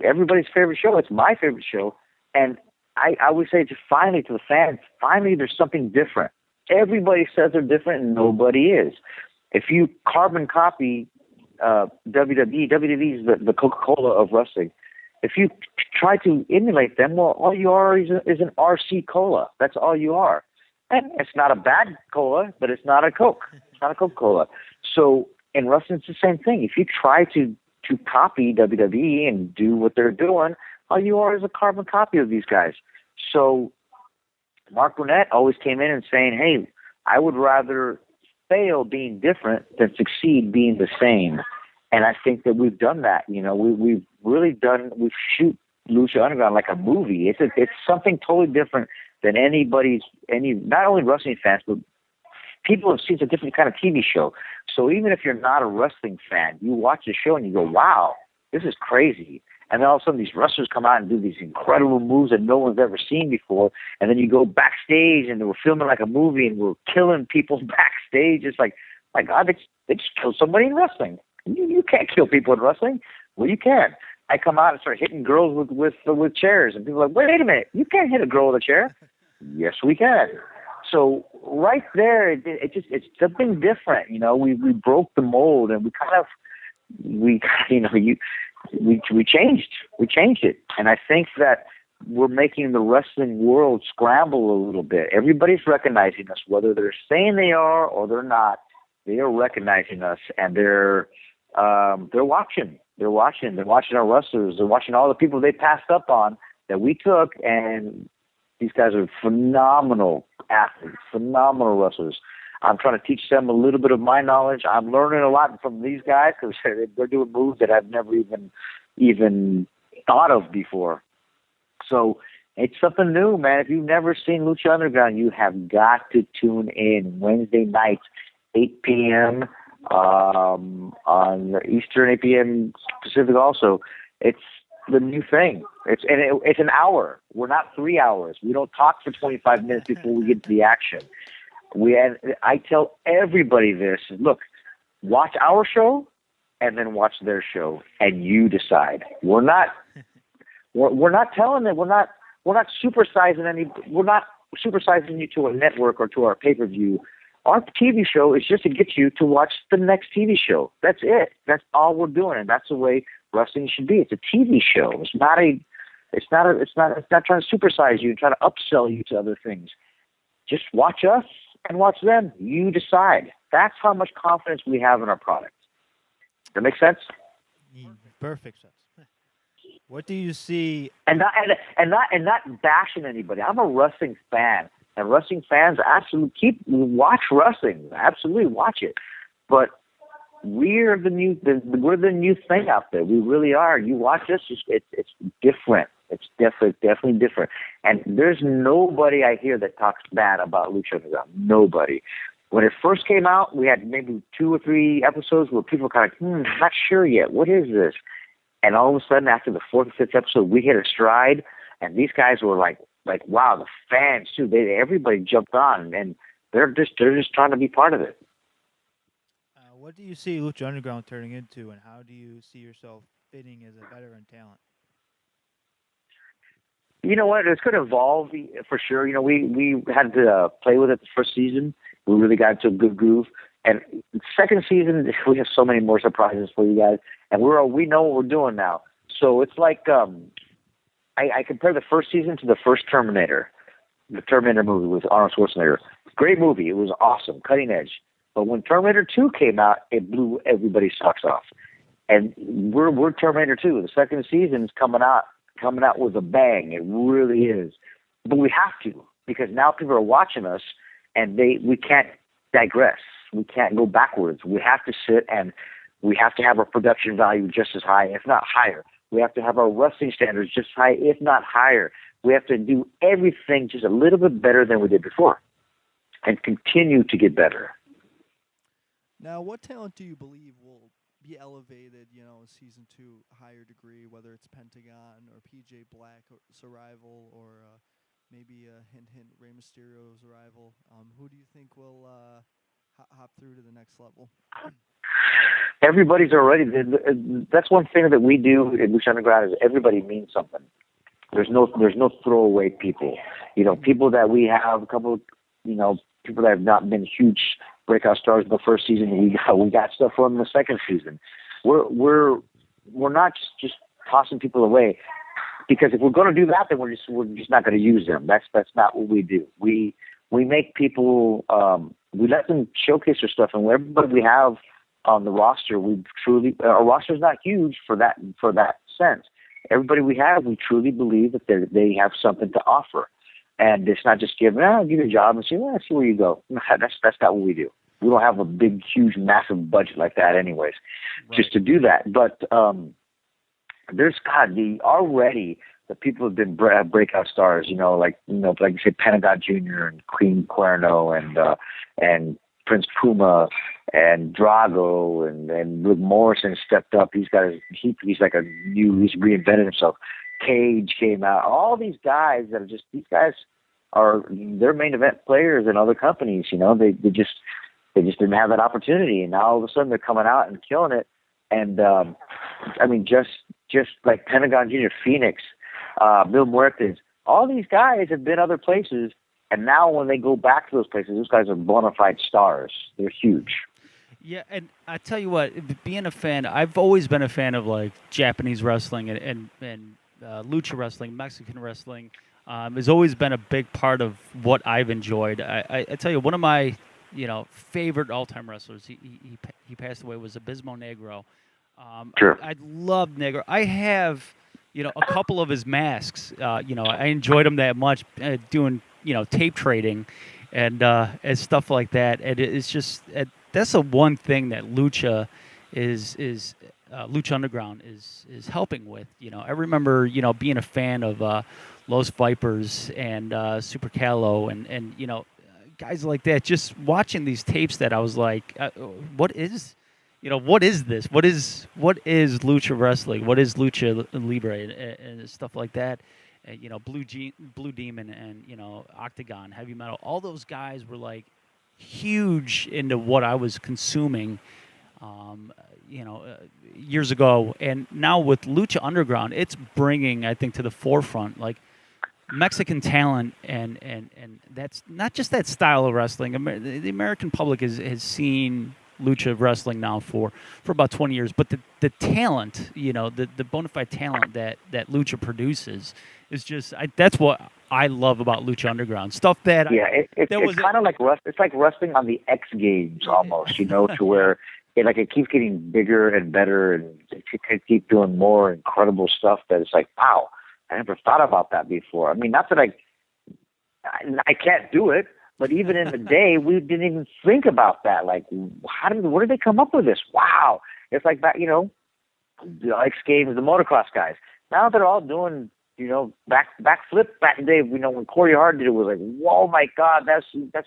everybody's favorite show. It's my favorite show. And I would say to the fans, finally there's something different. Everybody says they're different, and nobody is. If you carbon copy WWE is the Coca-Cola of wrestling. If you try to emulate them, well, all you are is an RC Cola. That's all you are. And it's not a bad cola, but it's not a Coke. It's not a Coca-Cola. So in wrestling, it's the same thing. If you try to copy WWE and do what they're doing, all you are is a carbon copy of these guys. So Mark Burnett always came in and saying, hey, I would rather fail being different than succeed being the same. And I think that we've done that. We've really we've shoot Lucha Underground like a movie. It's something totally different than not only wrestling fans, but people have seen a different kind of TV show. So even if you're not a wrestling fan, you watch the show and you go, wow, this is crazy. And then all of a sudden these wrestlers come out and do these incredible moves that no one's ever seen before. And then you go backstage and we're filming like a movie and we're killing people backstage. It's like, my God, they just killed somebody in wrestling. You can't kill people in wrestling. Well, you can. I come out and start hitting girls with chairs, and people are like, wait a minute, you can't hit a girl with a chair. Yes, we can. So right there, it's something different. We broke the mold, and we changed it. And I think that we're making the wrestling world scramble a little bit. Everybody's recognizing us, whether they're saying they are or they're not. They are recognizing us, and they're watching. They're watching our wrestlers. They're watching all the people they passed up on that we took, and these guys are phenomenal athletes, phenomenal wrestlers. I'm trying to teach them a little bit of my knowledge. I'm learning a lot from these guys because they're doing moves that I've never even thought of before. So it's something new, man. If you've never seen Lucha Underground, you have got to tune in Wednesday nights, 8 p.m. On Eastern, 8 p.m. Pacific also. It's the new thing. It's an hour. We're not 3 hours. We don't talk for 25 minutes before we get to the action. I tell everybody this. Look, watch our show and then watch their show, and you decide. We're not telling them. We're not supersizing you to a network or to our pay-per-view. Our TV show is just to get you to watch the next TV show. That's it. That's all we're doing, and that's the way wrestling should be. It's a TV show. It's not trying to supersize you and trying to upsell you to other things. Just watch us and watch them. You decide. That's how much confidence we have in our product. Does that make sense?
Perfect sense. What do you see?
And not bashing anybody. I'm a wrestling fan. And wrestling fans absolutely watch wrestling. Absolutely watch it. But we're the new thing out there. We really are. You watch us, it's different. It's definitely different. And there's nobody I hear that talks bad about Lucha Underground. Nobody. When it first came out, we had maybe 2 or 3 episodes where people were kind of I'm not sure yet. What is this? And all of a sudden, after the 4th or 5th episode, we hit a stride, and these guys were like wow, the fans too. Everybody jumped on, and they're just trying to be part of it.
What do you see Lucha Underground turning into, and how do you see yourself fitting as a veteran talent?
You know what? It's going to evolve for sure. We had to play with it the first season. We really got into a good groove. And second season, we have so many more surprises for you guys. And we know what we're doing now. So it's like I compare the first season to the first Terminator. The Terminator movie with Arnold Schwarzenegger. Great movie. It was awesome, cutting edge. But when Terminator 2 came out, it blew everybody's socks off. And we're Terminator 2. The second season's coming out with a bang. It really is. But we have to, because now people are watching us, and we can't digress. We can't go backwards. We have to sit, and we have to have our production value just as high, if not higher. We have to have our wrestling standards just high, if not higher. We have to do everything just a little bit better than we did before, and continue to get better.
Now, what talent do you believe will be elevated, in season 2, higher degree, whether it's Pentagon or PJ Black's arrival, or maybe a hint, Rey Mysterio's arrival? Who do you think will hop through to the next level?
Everybody's already. That's one thing that we do in Lucha Underground, is everybody means something. There's no throwaway people. People that we have, a couple of, people that have not been huge breakout stars in the first season. We got stuff from the second season. We're not just tossing people away, because if we're going to do that, then we're just not going to use them. That's not what we do. We make people. We let them showcase their stuff, and everybody we have on the roster, our roster is not huge for that sense. Everybody we have, we truly believe that they have something to offer. And it's not just give you a job and see where you go. That's not what we do. We don't have a big, huge, massive budget like that anyways, just to do that. But there's already the people have been breakout stars, like you said, Pentagon Jr. and Queen Cuerno and Prince Puma and Drago and Luke Morrison stepped up. He's like he's reinvented himself. Cage came out. All these guys they're main event players in other companies. They just didn't have that opportunity, and now all of a sudden they're coming out and killing it. And just like Pentagon Jr., Phoenix, Bill Muertes, all these guys have been other places, and now when they go back to those places, those guys are bona fide stars. They're huge.
Yeah, and I tell you what, being a fan, I've always been a fan of like Japanese wrestling and lucha wrestling, Mexican wrestling. Has always been a big part of what I've enjoyed. I tell you, one of my favorite all-time wrestlers, he passed away, was Abismo Negro.
Sure.
I love Negro. I have a couple of his masks. I enjoyed him that much, doing tape trading and stuff like that. And it's just that's the one thing that Lucha Lucha Underground is helping with. I remember being a fan of Los Vipers and Super Calo and guys like that. Just watching these tapes, that I was like, what is this? What is Lucha wrestling? What is Lucha Libre and stuff like that? Blue Demon and Octagon, Heavy Metal. All those guys were like huge into what I was consuming. Years ago, and now with Lucha Underground, it's bringing, I think, to the forefront like Mexican talent, and that's not just that style of wrestling. The American public has seen lucha wrestling now for about 20 years, but the talent, the bona fide talent that lucha produces is just that's what I love about Lucha Underground. Stuff that it's kind of like it's like wrestling on the X Games almost,
to where it keeps getting bigger and better, and it can keep doing more incredible stuff that it's like, wow, I never thought about that before. I mean, not that I can't do it, but even in the day, we didn't even think about that. Like, where did they come up with this? Wow. It's like that, the X Games, the motocross guys. Now they're all doing, backflip back in the day, when Corey Hart did it, was like, whoa, my God, that's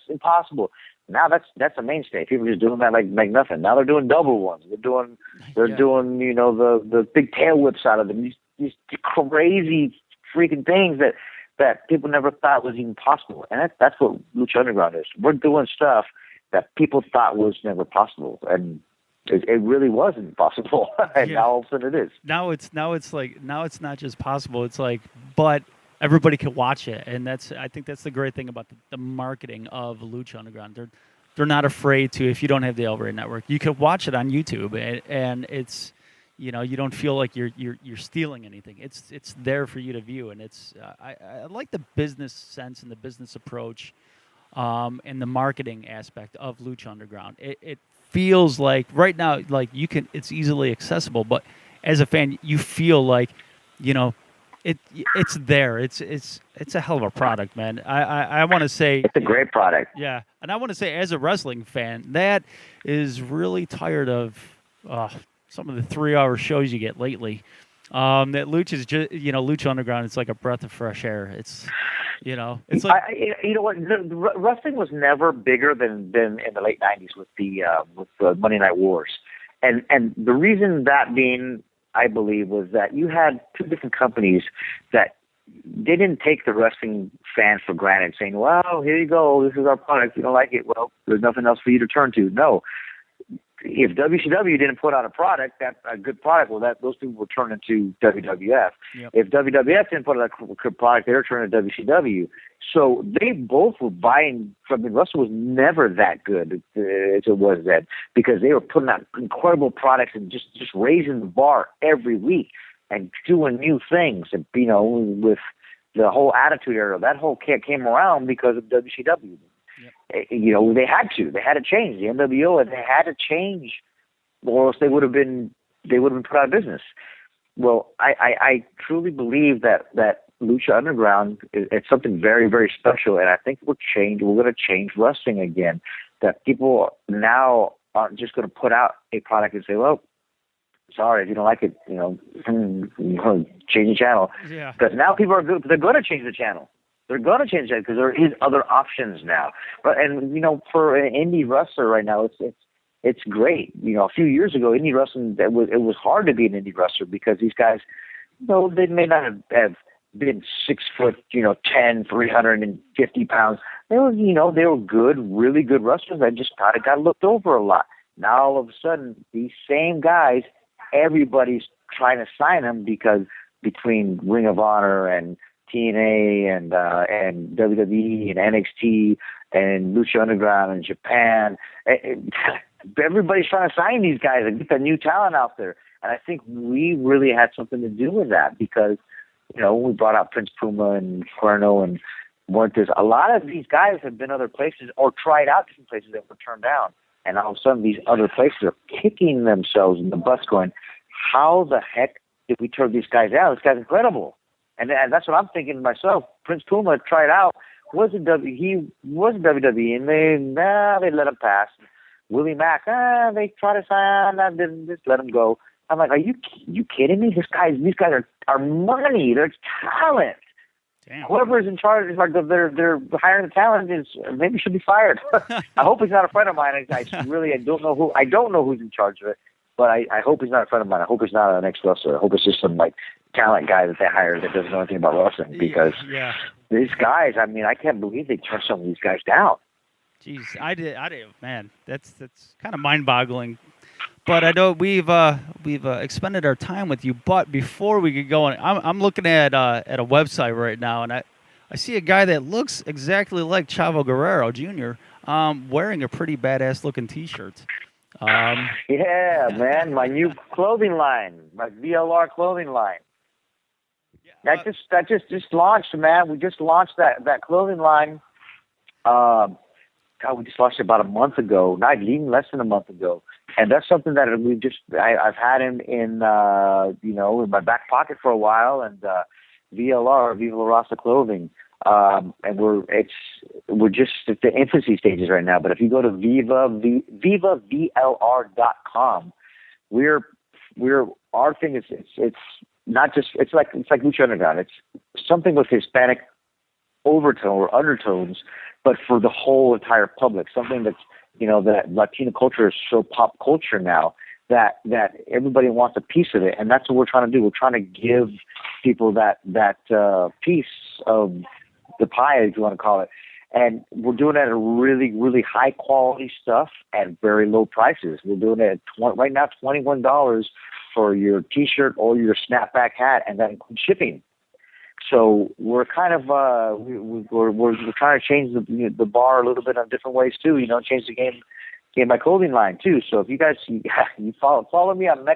impossible. Now that's a mainstay. People are just doing that like nothing. Now they're doing double ones. They're doing the big tail whips out of them. These crazy freaking things that people never thought was even possible. And that's what Lucha Underground is. We're doing stuff that people thought was never possible, and it really wasn't possible. And now all of a sudden it is.
Now it's not just possible. It's like, but everybody can watch it, and I think that's the great thing about the marketing of Lucha Underground. They're not afraid to, if you don't have the El Rey Network, you can watch it on YouTube, and it's you don't feel like you're stealing anything. It's there for you to view, and it's I like the business sense and the business approach and the marketing aspect of Lucha Underground. It feels like right now, like it's easily accessible, but as a fan, you feel like, it's there. It's a hell of a product, man. I want to say
it's a great product.
Yeah, and I want to say, as a wrestling fan, that is really tired of some of the 3-hour shows you get lately. That Lucha's just, Lucha Underground. It's like a breath of fresh air. It's like
wrestling was never bigger than in the late '90s with the Monday Night Wars, and the reason that being, I believe, was that you had two different companies that they didn't take the wrestling fans for granted, saying, "Well, here you go, this is our product. If you don't like it, well, there's nothing else for you to turn to." No. If WCW didn't put out a good product, well, those people would turn into WWF.
Yep.
If WWF didn't put out a good product, they were turning to WCW. So they both were buying from the wrestling was never that good as it was then, because they were putting out incredible products and just raising the bar every week and doing new things. And with the whole Attitude Era, that whole came around because of WCW. Yep. They had to change. The NWO, they had to change, or else they would have been put out of business. Well, I truly believe that Lucha Underground it's something very, very special, and I think we're going to change wrestling again. That people now aren't just going to put out a product and say, "Well, sorry if you don't like it, change the channel."
Yeah.
Because now people they're going to change the channel. They're going to change that because there is other options now. But for an indie wrestler right now, it's great. A few years ago, indie wrestling it was hard to be an indie wrestler because these guys, they may not have been 6 foot, 10, 350 pounds. They were good, really good wrestlers that just kind of got looked over a lot. Now all of a sudden, these same guys, everybody's trying to sign them because between Ring of Honor and TNA and WWE and NXT and Lucha Underground and Japan, everybody's trying to sign these guys and get the new talent out there. And I think we really had something to do with that because, we brought out Prince Puma and Cuerno and Muertes. A lot of these guys have been other places or tried out different places that were turned down. And all of a sudden, these other places are kicking themselves in the butts going, how the heck did we turn these guys out? This guy's incredible. And that's what I'm thinking to myself. Prince Puma tried out, he was WWE, and they let him pass. Willie Mack, they tried to sign, didn't just let him go. I'm like, are you kidding me? These guys are money. They're talent.
Damn.
Whoever is in charge, they're hiring the talent maybe should be fired. I hope he's not a friend of mine. I don't know who's in charge of it, but I hope he's not a friend of mine. I hope he's not an ex-wrestler. I hope it's just some talent guy that they hired that doesn't know anything about wrestling because these guys, I can't believe they turned some of these guys down.
Jeez, I did, man. That's kind of mind-boggling. But I know we've expended our time with you. But before we get going, I'm looking at a website right now, and I see a guy that looks exactly like Chavo Guerrero Jr. Wearing a pretty badass looking T-shirt.
Yeah, man, my new clothing line, my VLR clothing line. Yeah, that just launched, man. We just launched that clothing line. We just launched it about a month ago, not even less than a month ago. And that's something that I've had in my back pocket for a while, and VLR, Viva La Raza Clothing. And we're just at the infancy stages right now. But if you go to VivaVLR.com, our thing is it's not just it's like Lucha Underground. It's something with Hispanic overtone or undertones, but for the whole entire public. Something that's that Latino culture is so pop culture now that everybody wants a piece of it, and that's what we're trying to do. We're trying to give people that piece of the pie, if you want to call it. And we're doing it at a really, really high quality stuff at very low prices. We're doing it at right now $21 for your T-shirt or your snapback hat, and that includes shipping. So we're kind of we're trying to change the bar a little bit on different ways too. Change the game my clothing line too. So if you guys you follow me on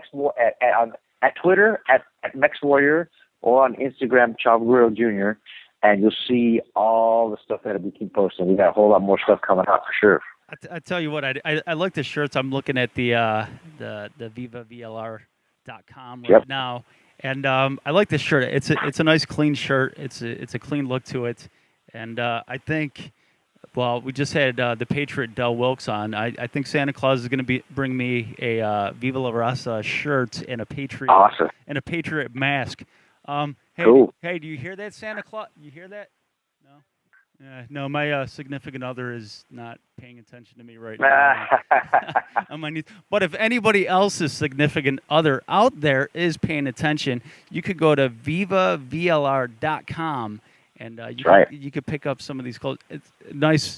at Twitter at Mex Warrior or on Instagram Chavo Guerrero Jr. and you'll see all the stuff that we keep posting. We got a whole lot more stuff coming out for sure.
I tell you what, I like the shirts. I'm looking at the VivaVLR.com right now, and I like this shirt. It's a nice clean shirt. It's a clean look to it, and I think, well, we just had the Patriot Del Wilkes on. I think Santa Claus is going to bring me a Viva La Raza shirt and a Patriot and a Patriot mask. Hey,
cool.
Hey, do you hear that, Santa Claus? You hear that? No, my significant other is not paying attention to me right now on my knees. But if anybody else's significant other out there is paying attention, you could go to VivaVLR.com and you could pick up some of these clothes. It's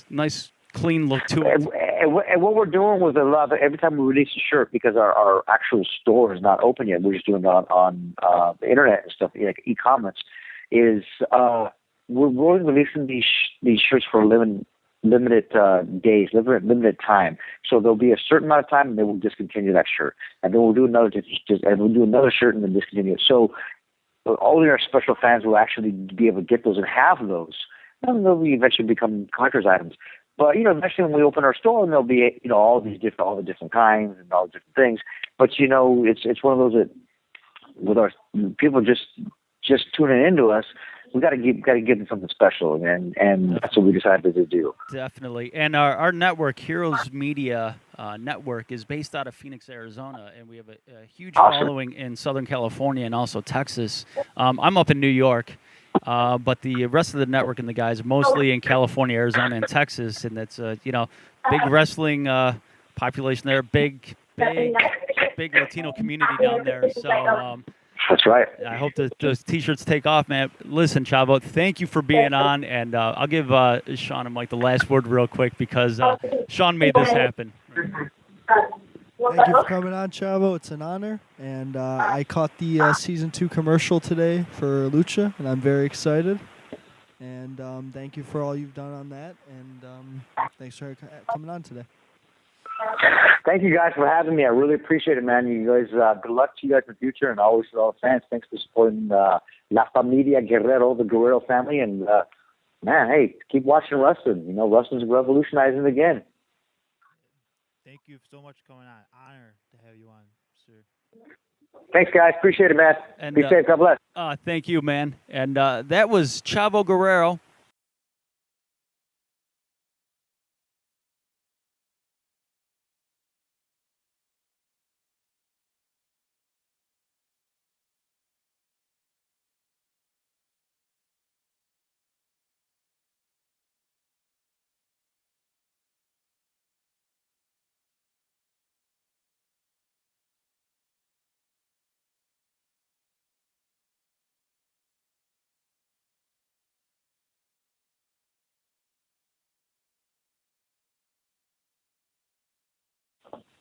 nice, clean look to it.
And what we're doing with every time we release a shirt, because our actual store is not open yet, we're just doing it on the internet and stuff, like e-commerce, is we're really releasing these shirts for limited days, limited time. So there'll be a certain amount of time, and then we'll discontinue that shirt, and then we'll do another shirt and then discontinue it. So only our special fans will actually be able to get those and have those, and they'll eventually become collector's items. But eventually when we open our store, and there'll be all the different kinds and all the different things. But it's one of those that with our people just tuning into us, we got to give them something special, and that's what we decided to do.
Definitely. And our network, Heroes Media Network, is based out of Phoenix, Arizona, and we have a huge following in Southern California and also Texas. I'm up in New York, but the rest of the network and the guys are mostly in California, Arizona, and Texas, and that's big wrestling population there, big Latino community down there. So.
That's right.
I hope that those T-shirts take off, man. Listen, Chavo, thank you for being on, and I'll give Sean and Mike the last word real quick because Sean made this happen.
Thank you for coming on, Chavo. It's an honor, and I caught the Season 2 commercial today for Lucha, and I'm very excited. And thank you for all you've done on that, and thanks for coming on today.
Thank you guys for having me. I really appreciate it, man. You guys, good luck to you guys in the future, and always to all the fans. Thanks for supporting La Familia Guerrero, the Guerrero family, and man, hey, keep watching wrestling. Wrestling's revolutionizing again.
Thank you so much for coming on. Honor to have you on, sir.
Thanks, guys. Appreciate it, man.
And,
be safe. God bless.
Thank you, man. And that was Chavo Guerrero.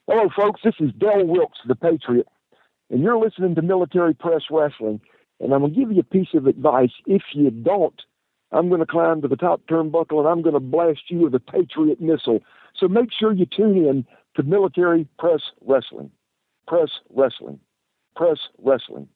Hello, folks. This is Del Wilkes, the Patriot, and you're listening to Military Press Wrestling. And I'm going to give you a piece of advice. If you don't, I'm going to climb to the top turnbuckle and I'm going to blast you with a Patriot missile. So make sure you tune in to Military Press Wrestling. Press Wrestling. Press Wrestling.